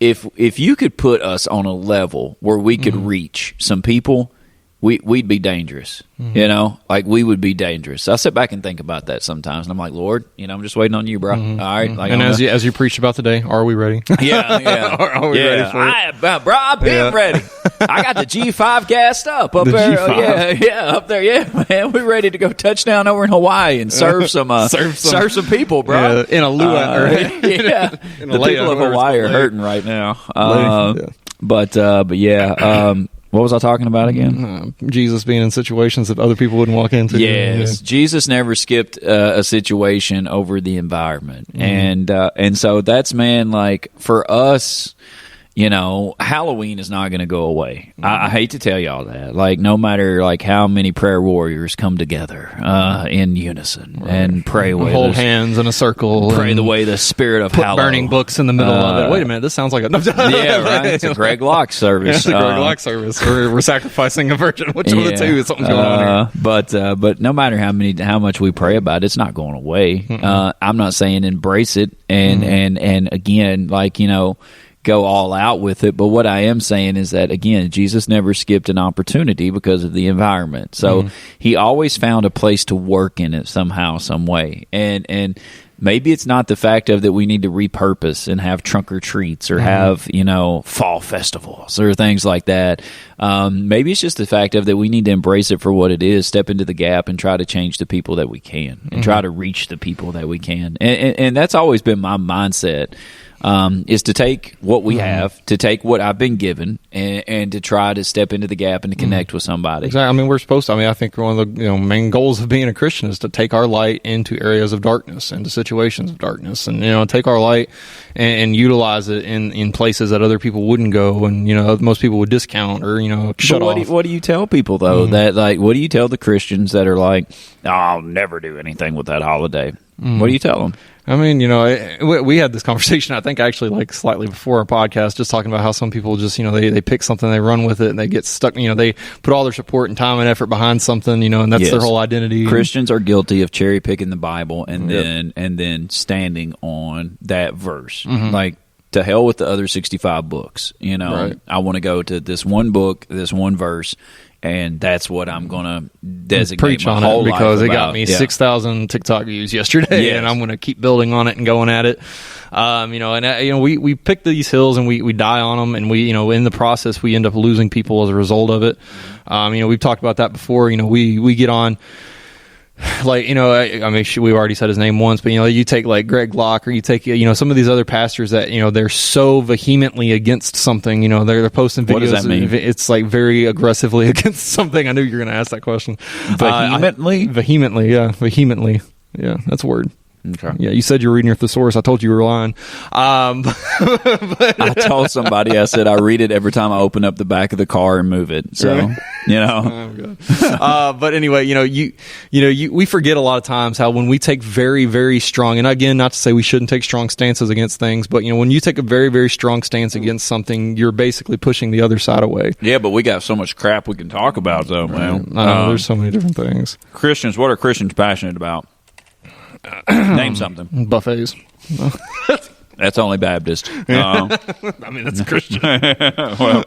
if you could put us on a level where we could reach some people, we'd be dangerous. You know, like we would be dangerous. I sit back and think about that sometimes, and I'm like, Lord, you know, I'm just waiting on you, bro. All right. Like, and as you preached about today, are we ready? Yeah. Are we ready for it? Bro, I've been ready. I got the G5 gassed up The there. G5. Yeah, up there. Yeah, man, we're ready to go touchdown over in Hawaii and serve some people, bro. Yeah, in a luau, right? Yeah, In the a people of Hawaii are hurting right now. But yeah. What was I talking about again? Jesus being in situations that other people wouldn't walk into. Yes, Jesus never skipped a situation over the environment, and so that's, man, like for us, you know, Halloween is not going to go away. I hate to tell y'all that. Like, no matter like how many prayer warriors come together in unison and pray away, hold hands in a circle, pray the way the spirit of Halloween, burning books in the middle of it. Wait a minute, this sounds like a yeah, right. It's a Greg Locke service. It's a Greg Locke service. We're sacrificing a virgin. Which one of the two is something going on here? But no matter how much we pray about it, it's not going away. I'm not saying embrace it and again, like, you know, go all out with it. But what I am saying is that, again, Jesus never skipped an opportunity because of the environment. So he always found a place to work in it somehow, some way. And maybe it's not the fact of that we need to repurpose and have trunk or treats or have, you know, fall festivals or things like that. Maybe it's just the fact of that we need to embrace it for what it is, step into the gap and try to change the people that we can and try to reach the people that we can. And that's always been my mindset. Is to take what we have, to take what I've been given, and to try to step into the gap and to connect with somebody. Exactly. I mean, we're supposed to. I mean, I think one of the main goals of being a Christian is to take our light into areas of darkness, into situations of darkness, and take our light and utilize it in places that other people wouldn't go, and most people would discount or shut off. What do you tell people though? That like, what do you tell the Christians that are like, oh, I'll never do anything with that holiday? What do you tell them? I mean, we had this conversation, I think, actually, like slightly before our podcast, just talking about how some people just, they pick something, they run with it, and they get stuck. They put all their support and time and effort behind something, and that's their whole identity. Christians are guilty of cherry picking the Bible and then standing on that verse, like. To hell with the other 65 books. Right. I want to go to this one book, this one verse, and that's what I'm going to designate preach my on whole it because life it got me 6,000 TikTok views yesterday, and I'm going to keep building on it and going at it. We pick these hills and we die on them, and we in the process we end up losing people as a result of it. We've talked about that before. We get on. Like, I mean, we've already said his name once, but, you take like Greg Locke or you take, some of these other pastors that, they're so vehemently against something, they're posting videos. What does that mean? It's like very aggressively against something. I knew you were going to ask that question. Vehemently? Vehemently. Yeah, that's a word. Okay. Yeah, you said you were reading your thesaurus. I told you were lying. I told somebody, I said I read it every time I open up the back of the car and move it. So, Oh, God. But anyway, we forget a lot of times how when we take very, very strong, and again, not to say we shouldn't take strong stances against things, but when you take a very, very strong stance against something, you're basically pushing the other side away. Yeah, but we got so much crap we can talk about, though, man. I know, there's so many different things. Christians, what are Christians passionate about? Name something. Buffets. That's only Baptist. I mean, that's Christian. Well,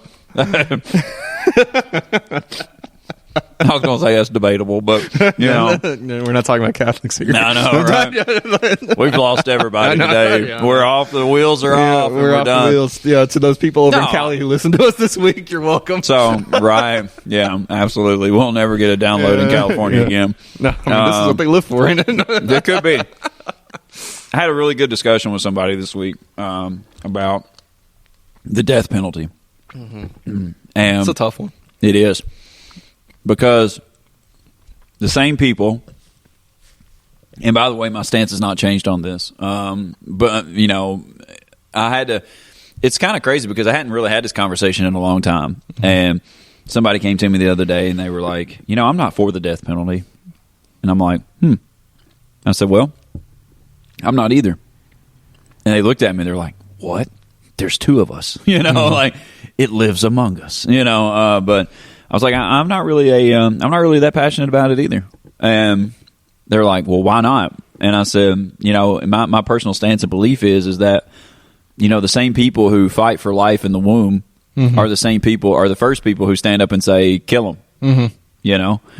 I was going to say that's debatable, but we're not talking about Catholics here. No, right? We've lost everybody today. Yeah. We're off. The wheels are off. We're off done. the wheels. Yeah, to those people over in Cali who listen to us this week, you're welcome. So, right. Yeah, absolutely. We'll never get a download in California again. No, this is what they live for, ain't it? It could be. I had a really good discussion with somebody this week about the death penalty. And it's a tough one. It is. Because the same people, and by the way, my stance has not changed on this, but, I had to, it's kind of crazy because I hadn't really had this conversation in a long time. And somebody came to me the other day and they were like, I'm not for the death penalty. And I'm like, I said, well, I'm not either. And they looked at me, they're like, what? There's two of us, like it lives among us, but I was like, I'm not really that passionate about it either. And they're like, well, why not? And I said, my personal stance and belief is that, the same people who fight for life in the womb are the first people who stand up and say, kill them.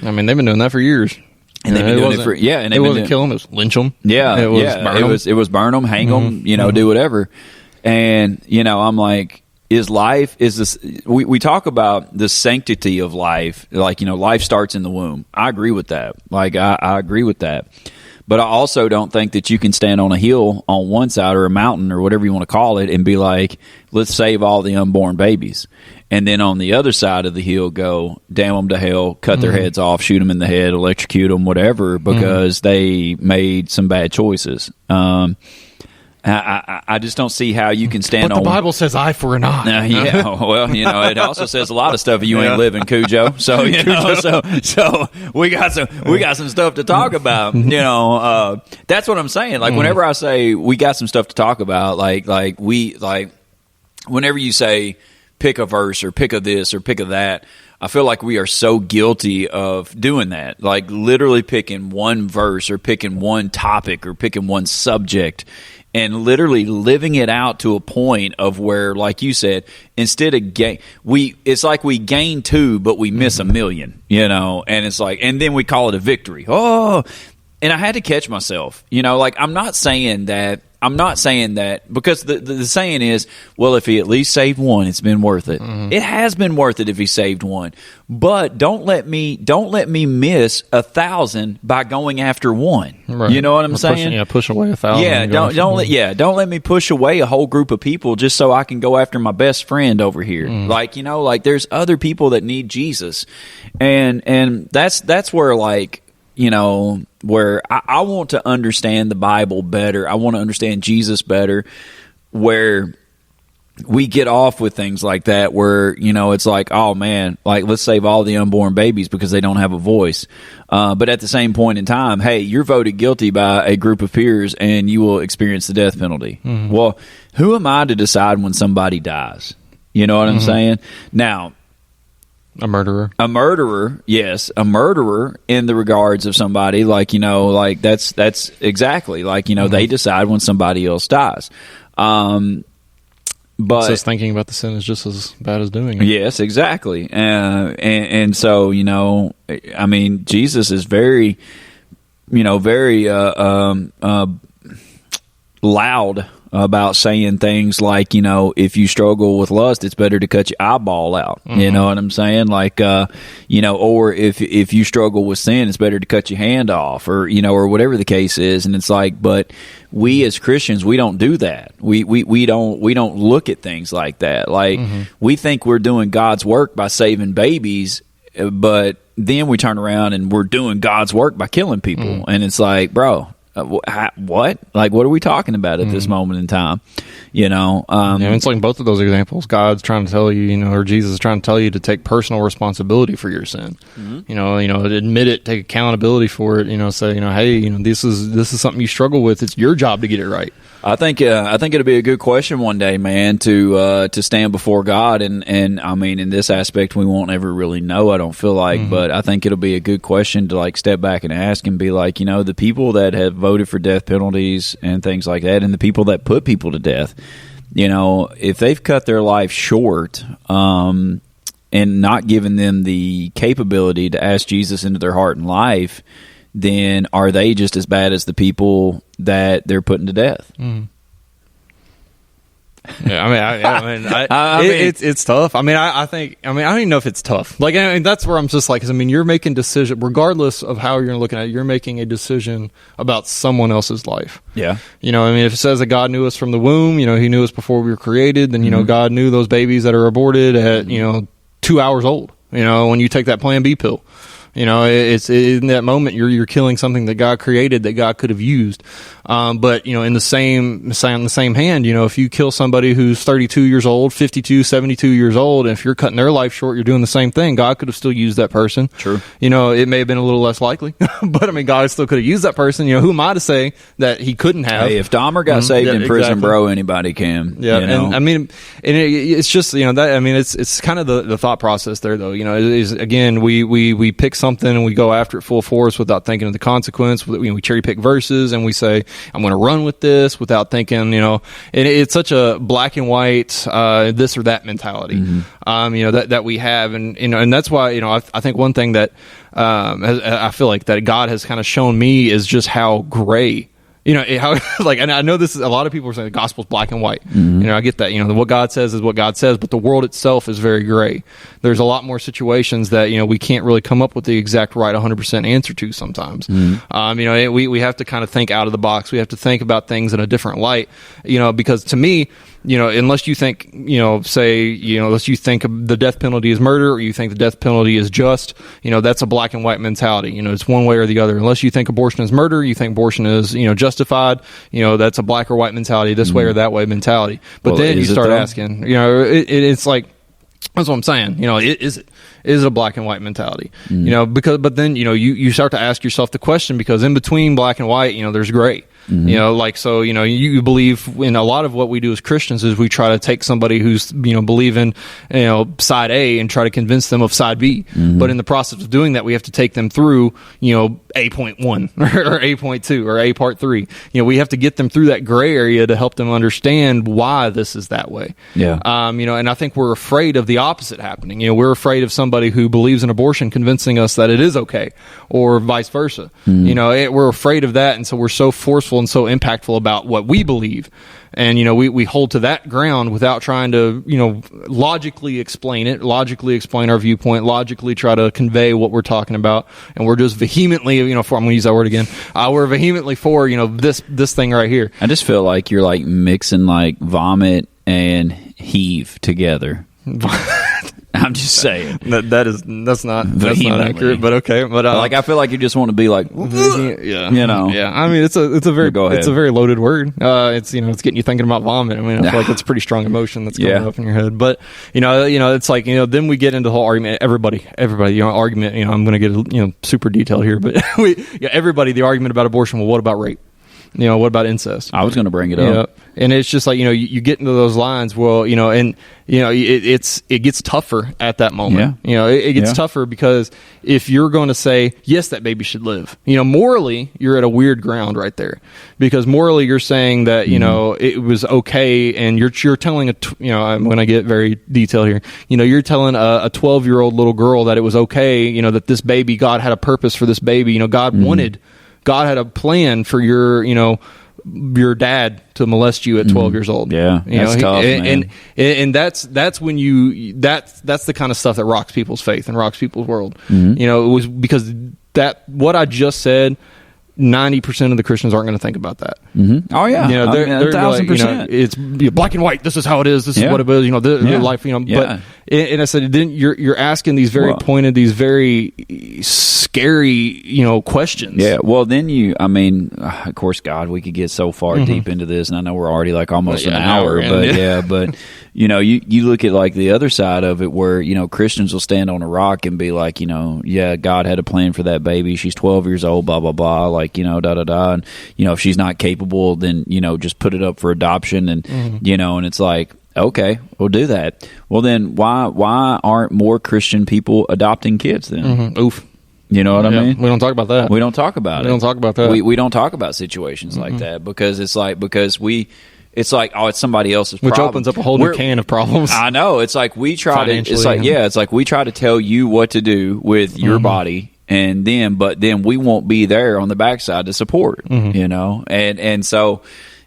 I mean, they've been doing that for years. And they've been doing it for, and it wasn't kill them, it was lynch them. Yeah. It was burn them. It was burn them, hang them, do whatever. And, I'm like, we talk about the sanctity of life, like, life starts in the womb. I agree with that. Like, I agree with that. But I also don't think that you can stand on a hill on one side or a mountain or whatever you want to call it and be like, let's save all the unborn babies. And then on the other side of the hill go, damn them to hell, cut their heads off, shoot them in the head, electrocute them, whatever, because they made some bad choices. I just don't see how you can stand on. But the Bible says eye for an eye. Yeah, well, it also says a lot of stuff you ain't living, Cujo. So so we got some stuff to talk about. That's what I'm saying. Like whenever I say we got some stuff to talk about, like whenever you say pick a verse or pick a this or pick a that, I feel like we are so guilty of doing that. Like literally picking one verse or picking one topic or picking one subject and literally living it out to a point of where, like you said, instead of it's like we gain 2, but we miss 1,000,000, and it's like, and then we call it a victory. Oh, and I had to catch myself, like I'm not saying that because the saying is, well, if he at least saved one, it's been worth it. It has been worth it if he saved one, but don't let me miss 1,000 by going after one. Right. You know what I'm saying? Push away 1,000. Yeah, don't let me push away a whole group of people just so I can go after my best friend over here. Like there's other people that need Jesus, and that's where where I want to understand the Bible better. I want to understand Jesus better, where we get off with things like that, where, it's like, oh man, like let's save all the unborn babies because they don't have a voice. But at the same point in time, hey, you're voted guilty by a group of peers and you will experience the death penalty. Well, who am I to decide when somebody dies? You know what I'm saying? Now, a murderer, yes, a murderer in the regards of somebody like that's exactly like they decide when somebody else dies. But says thinking about the sin is just as bad as doing it. Yes, exactly. And so I mean, Jesus is very loud about saying things like, if you struggle with lust, it's better to cut your eyeball out. You know what I'm saying? Like, or if you struggle with sin, it's better to cut your hand off, or whatever the case is. And it's like, but we as Christians, we don't do that. We don't look at things like that. Like we think we're doing God's work by saving babies, but then we turn around and we're doing God's work by killing people. And it's like, bro, what? Like, what are we talking about at this moment in time? It's like both of those examples. God's trying to tell you, or Jesus is trying to tell you to take personal responsibility for your sin. Admit it, take accountability for it. Say, hey, this is something you struggle with. It's your job to get it right. I think it'll be a good question one day, man, to stand before God, and I mean, in this aspect, we won't ever really know. I don't feel like, but I think it'll be a good question to like step back and ask and be like, the people that have voted for death penalties and things like that, and the people that put people to death, if they've cut their life short, and not given them the capability to ask Jesus into their heart and life, then are they just as bad as the people that they're putting to death? Yeah, it's tough. I think I don't even know if it's tough. Like, that's where I'm just like, 'cause you're making decision regardless of how you're looking at it. You're making a decision about someone else's life. Yeah. If it says that God knew us from the womb, He knew us before we were created. Then God knew those babies that are aborted at 2 hours old. When you take that Plan B pill. You know, it's in that moment you're killing something that God created, that God could have used. But, you know, in the same hand, you know, if you kill somebody who's 32 years old, 52, 72 years old, and if you're cutting their life short, you're doing the same thing. God could have still used that person. True. You know, it may have been a little less likely, but I mean, God still could have used that person. You know, who am I to say that he couldn't have? Hey, if Dahmer got saved in prison, exactly. bro, anybody can. Yeah, you know? and I mean, and it's just, you know, that, I mean, it's kind of the thought process there, though. You know, is again, we pick something and we go after it full force without thinking of the consequence. We cherry pick verses and we say, I'm going to run with this without thinking, you know, and it's such a black and white, this or that mentality, you know, that we have, and you know, and that's why, you know, I think one thing that I feel like that God has kind of shown me is just how gray. You know, how, like, and I know this is, a lot of people are saying the gospel's black and white. You know, I get that. You know, what God says is what God says, but the world itself is very gray. There's a lot more situations that, you know, we can't really come up with the exact right 100% answer to sometimes. You know, we have to kind of think out of the box. We have to think about things in a different light, you know, because to me, you know, unless you think, you know, say, you know, unless you think the death penalty is murder, or you think the death penalty is just, you know, that's a black and white mentality. You know, it's one way or the other. Unless you think abortion is murder, you think abortion is, you know, justified, you know, that's a black or white mentality, this way or that way mentality. But Well, then you is it start though? asking, you know, it's like, that's what I'm saying. You know, is it a black and white mentality? You know, but then, you know, you start to ask yourself the question, because in between black and white, you know, there's gray. You know, like, so, you know, you believe in a lot of what we do as Christians is we try to take somebody who's, you know, believing, you know, side A and try to convince them of side B. But in the process of doing that, we have to take them through, you know, A.1 or A.2 or A part 3. You know, we have to get them through that gray area to help them understand why this is that way. Yeah. You know, and I think we're afraid of the opposite happening. You know, we're afraid of somebody who believes in abortion convincing us that it is okay, or vice versa. You know, we're afraid of that, and so we're so forceful and so impactful about what we believe. And, you know, we hold to that ground without trying to, you know, logically explain it, logically explain our viewpoint, logically try to convey what we're talking about. And we're just vehemently, you know, I'm going to use that word again. We're vehemently for, you know, this thing right here. I just feel like you're like mixing like vomit and heave together. I'm just saying. That's not Vehemently. accurate, but okay. But Like, I feel like you just want to be like, yeah, you know. yeah. I mean, it's a very Go ahead. it's a very loaded word. It's, you know, it's getting you thinking about vomit. I mean, I feel like it's a pretty strong emotion that's going up in your head. But you know, it's like, you know, then we get into the whole argument. Everybody, you know, argument. You know, I'm going to get, you know, super detailed here, but everybody, the argument about abortion. Well, what about rape? You know, what about incest? I was going to bring it up. Yeah. And it's just like, you know, you get into those lines. Well, you know, and you know, it gets tougher at that moment. Yeah. You know, it gets tougher because if you're going to say, yes, that baby should live, you know, morally, you're at a weird ground right there, because morally you're saying that, you know, it was okay, and you're telling you know, I'm going to get very detailed here. You know, you're telling a 12-year-old little girl that it was okay, you know, that this baby, God had a purpose for this baby. You know, God had a plan for your dad to molest you at 12 years old. Yeah, you know, that's tough, man. And that's when that's the kind of stuff that rocks people's faith and rocks people's world. You know, it was because that what I just said, 90% of the Christians aren't going to think about that. Oh yeah, You know, they're 1,000%. like, you know, it's black and white. This is how it is. This is what it is. You know, their life. You know, but and I said, then you're asking these very pointed, these very scary, you know, questions. Yeah. Well, then I mean, of course, God, we could get so far deep into this, and I know we're already like almost an hour, but but you know, you look at like the other side of it, where, you know, Christians will stand on a rock and be like, you know, yeah, God had a plan for that baby. She's 12 years old, blah blah blah. Like, you know, da da da, and you know, if she's not capable, then, you know, just put it up for adoption, and you know, and it's like, okay, we'll do that. Well, then why aren't more Christian people adopting kids then? Oof. You know what I mean? We don't talk about that. We don't talk about it. We don't talk about that. We don't talk about situations like that, because it's like, it's like, oh, it's somebody else's problem. Which opens up a whole new can of problems. I know. It's like we try to. It's like, it's like we try to tell you what to do with your body, but then we won't be there on the backside to support. You know, and so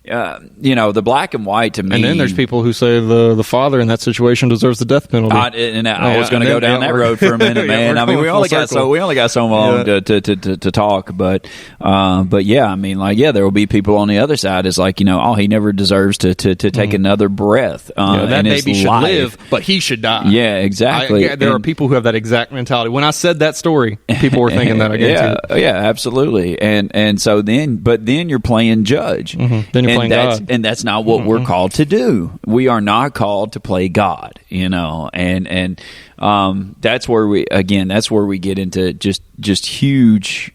the black and white to me. And then there's people who say the father in that situation deserves the death penalty. I was going to go down that road for a minute, man. I mean, we only got so long to talk, but yeah, I mean, like, yeah, there will be people on the other side. Is like, he never deserves to take another breath. That in his baby should life. live, but he should die. Yeah, exactly. There are people who have that exact mentality. When I said that story, people were thinking that. I guarantee. Yeah, absolutely. And so then you're playing judge. Mm-hmm. Then you're playing God, and that's not what we're called to do. We are not called to play God. And that's where we get into just huge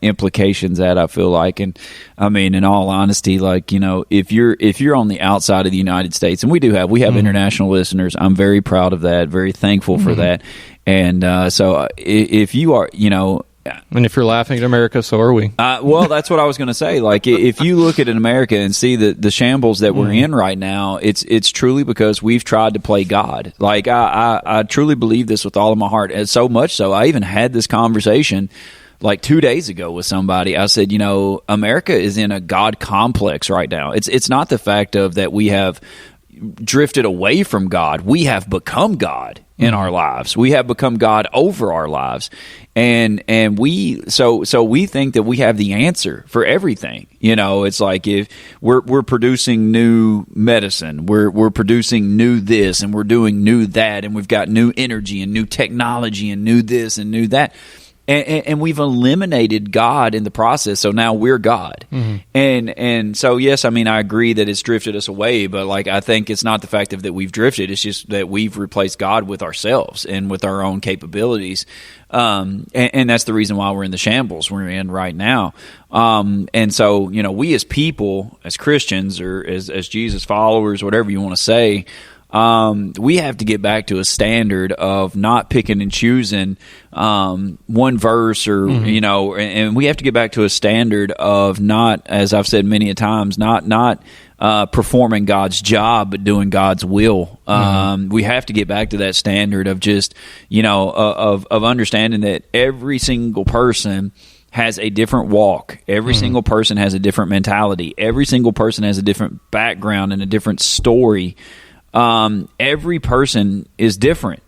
implications that I feel like. And I mean, in all honesty, like, if you're on the outside of the United States, and we have international listeners, I'm very proud of that, very thankful for that. And so if you are, and if you're laughing at America, so are we. Well, that's what I was going to say. Like, if you look at America and see the shambles that we're in right now, it's truly because we've tried to play God. Like, I truly believe this with all of my heart, and so much so I even had this conversation like 2 days ago with somebody. I said, America is in a God complex right now. It's not the fact of that we have drifted away from God. We have become God in our lives. We have become God over our lives. And we we think that we have the answer for everything. It's like if we're producing new medicine, we're producing new this, and we're doing new that, and we've got new energy and new technology and new this and new that. And we've eliminated God in the process, so now we're God. And so, yes, I mean, I agree that it's drifted us away, but like, I think it's not the fact that we've drifted, it's just that we've replaced God with ourselves and with our own capabilities. And that's the reason why we're in the shambles we're in right now. And so, we as people, as Christians, or as Jesus followers, whatever you want to say, we have to get back to a standard of not picking and choosing one verse, or and we have to get back to a standard of not, as I've said many a times, not performing God's job, but doing God's will. We have to get back to that standard of just of understanding that every single person has a different walk. Every single person has a different mentality. Every single person has a different background and a different story. Every person is different.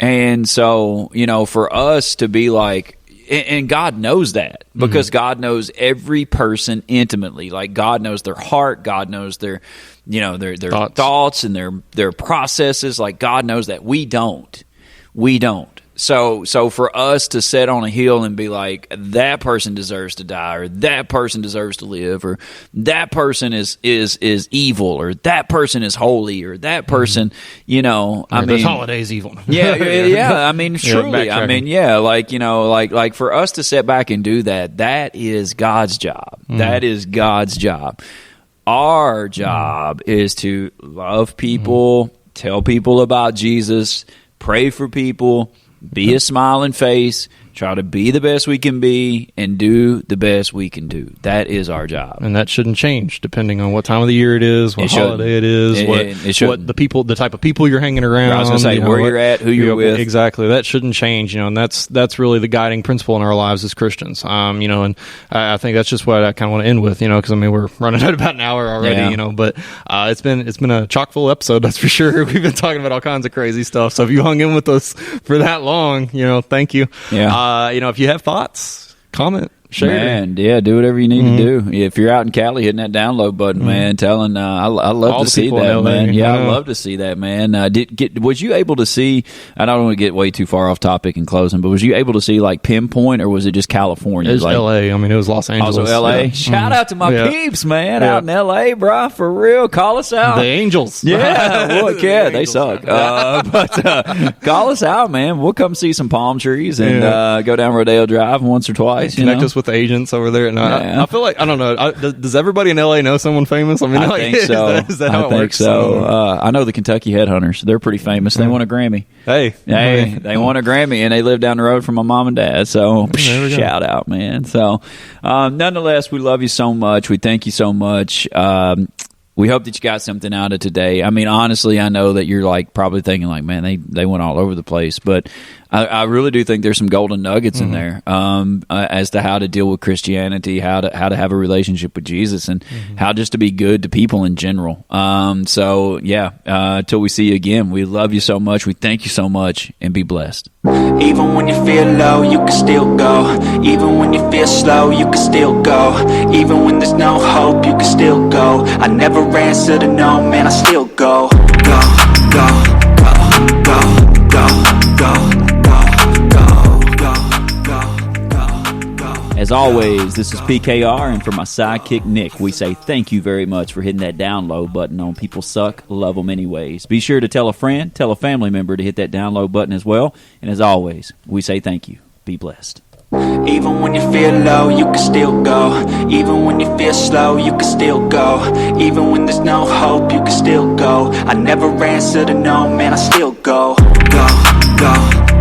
And so, for us to be like, and God knows that, because God knows every person intimately. Like, God knows their heart, God knows their thoughts and their processes. Like, God knows that. We don't. So for us to sit on a hill and be like, that person deserves to die, or that person deserves to live, or that person is evil, or that person is holy, or that person, this holiday's evil. yeah. I mean, truly, I mean, yeah, like for us to sit back and do that, that is God's job. That is God's job. Our job is to love people, tell people about Jesus, pray for people, be a smiling face, try to be the best we can be, and do the best we can do. That is our job. And that shouldn't change depending on what time of the year it is, what holiday it is, what the type of people you're hanging around. I was going to say, where you're at, who you're with. Exactly. That shouldn't change, and that's really the guiding principle in our lives as Christians. And I think that's just what I kind of want to end with, because I mean, we're running at about an hour already, but it's been a chock full episode, that's for sure. We've been talking about all kinds of crazy stuff. So if you hung in with us for that long, thank you. Yeah. If you have thoughts, comment, share. Man, yeah, do whatever you need to do. If you're out in Cali, hitting that download button, man, telling, I love to see that, man. Yeah, I love to see that, man. Was you able to see, I don't want to get way too far off topic in closing, but was you able to see like pinpoint, or was it just California? It was LA. I mean, it was Los Angeles. Also LA. Yeah. Shout out to my peeps, man, out in LA, bro, for real. Call us out. The Angels. Yeah, well, they suck. But call us out, man. We'll come see some palm trees and go down Rodeo Drive once or twice. Connect us with the agents over there. And I feel like, I don't know, does everybody in LA know someone famous? I mean, I think so. Is that how it works? So. I know the Kentucky Headhunters. They're pretty famous. They won a Grammy. Hey, they won a Grammy, and they live down the road from my mom and dad. So shout out, man. So nonetheless, we love you so much. We thank you so much. We hope that you got something out of today. I mean, honestly, I know that you're like probably thinking like, man, they went all over the place, but I really do think there's some golden nuggets in there as to how to deal with Christianity, how to have a relationship with Jesus, and how just to be good to people in general. So yeah, till we see you again, we love you so much. We thank you so much, and be blessed. Even when you feel low, you can still go. Even when you feel slow, you can still go. Even when there's no hope, you can still go. I never answer to no, man, I still go. Go, go, go, go, go, go. As always, this is PKR, and for my sidekick Nick, we say thank you very much for hitting that download button on People Suck, Love 'Em Anyways. Be sure to tell a friend, tell a family member to hit that download button as well. And as always, we say thank you. Be blessed. Even when you feel low, you can still go. Even when you feel slow, you can still go. Even when there's no hope, you can still go. I never answer to no, man, I still go. Go, go.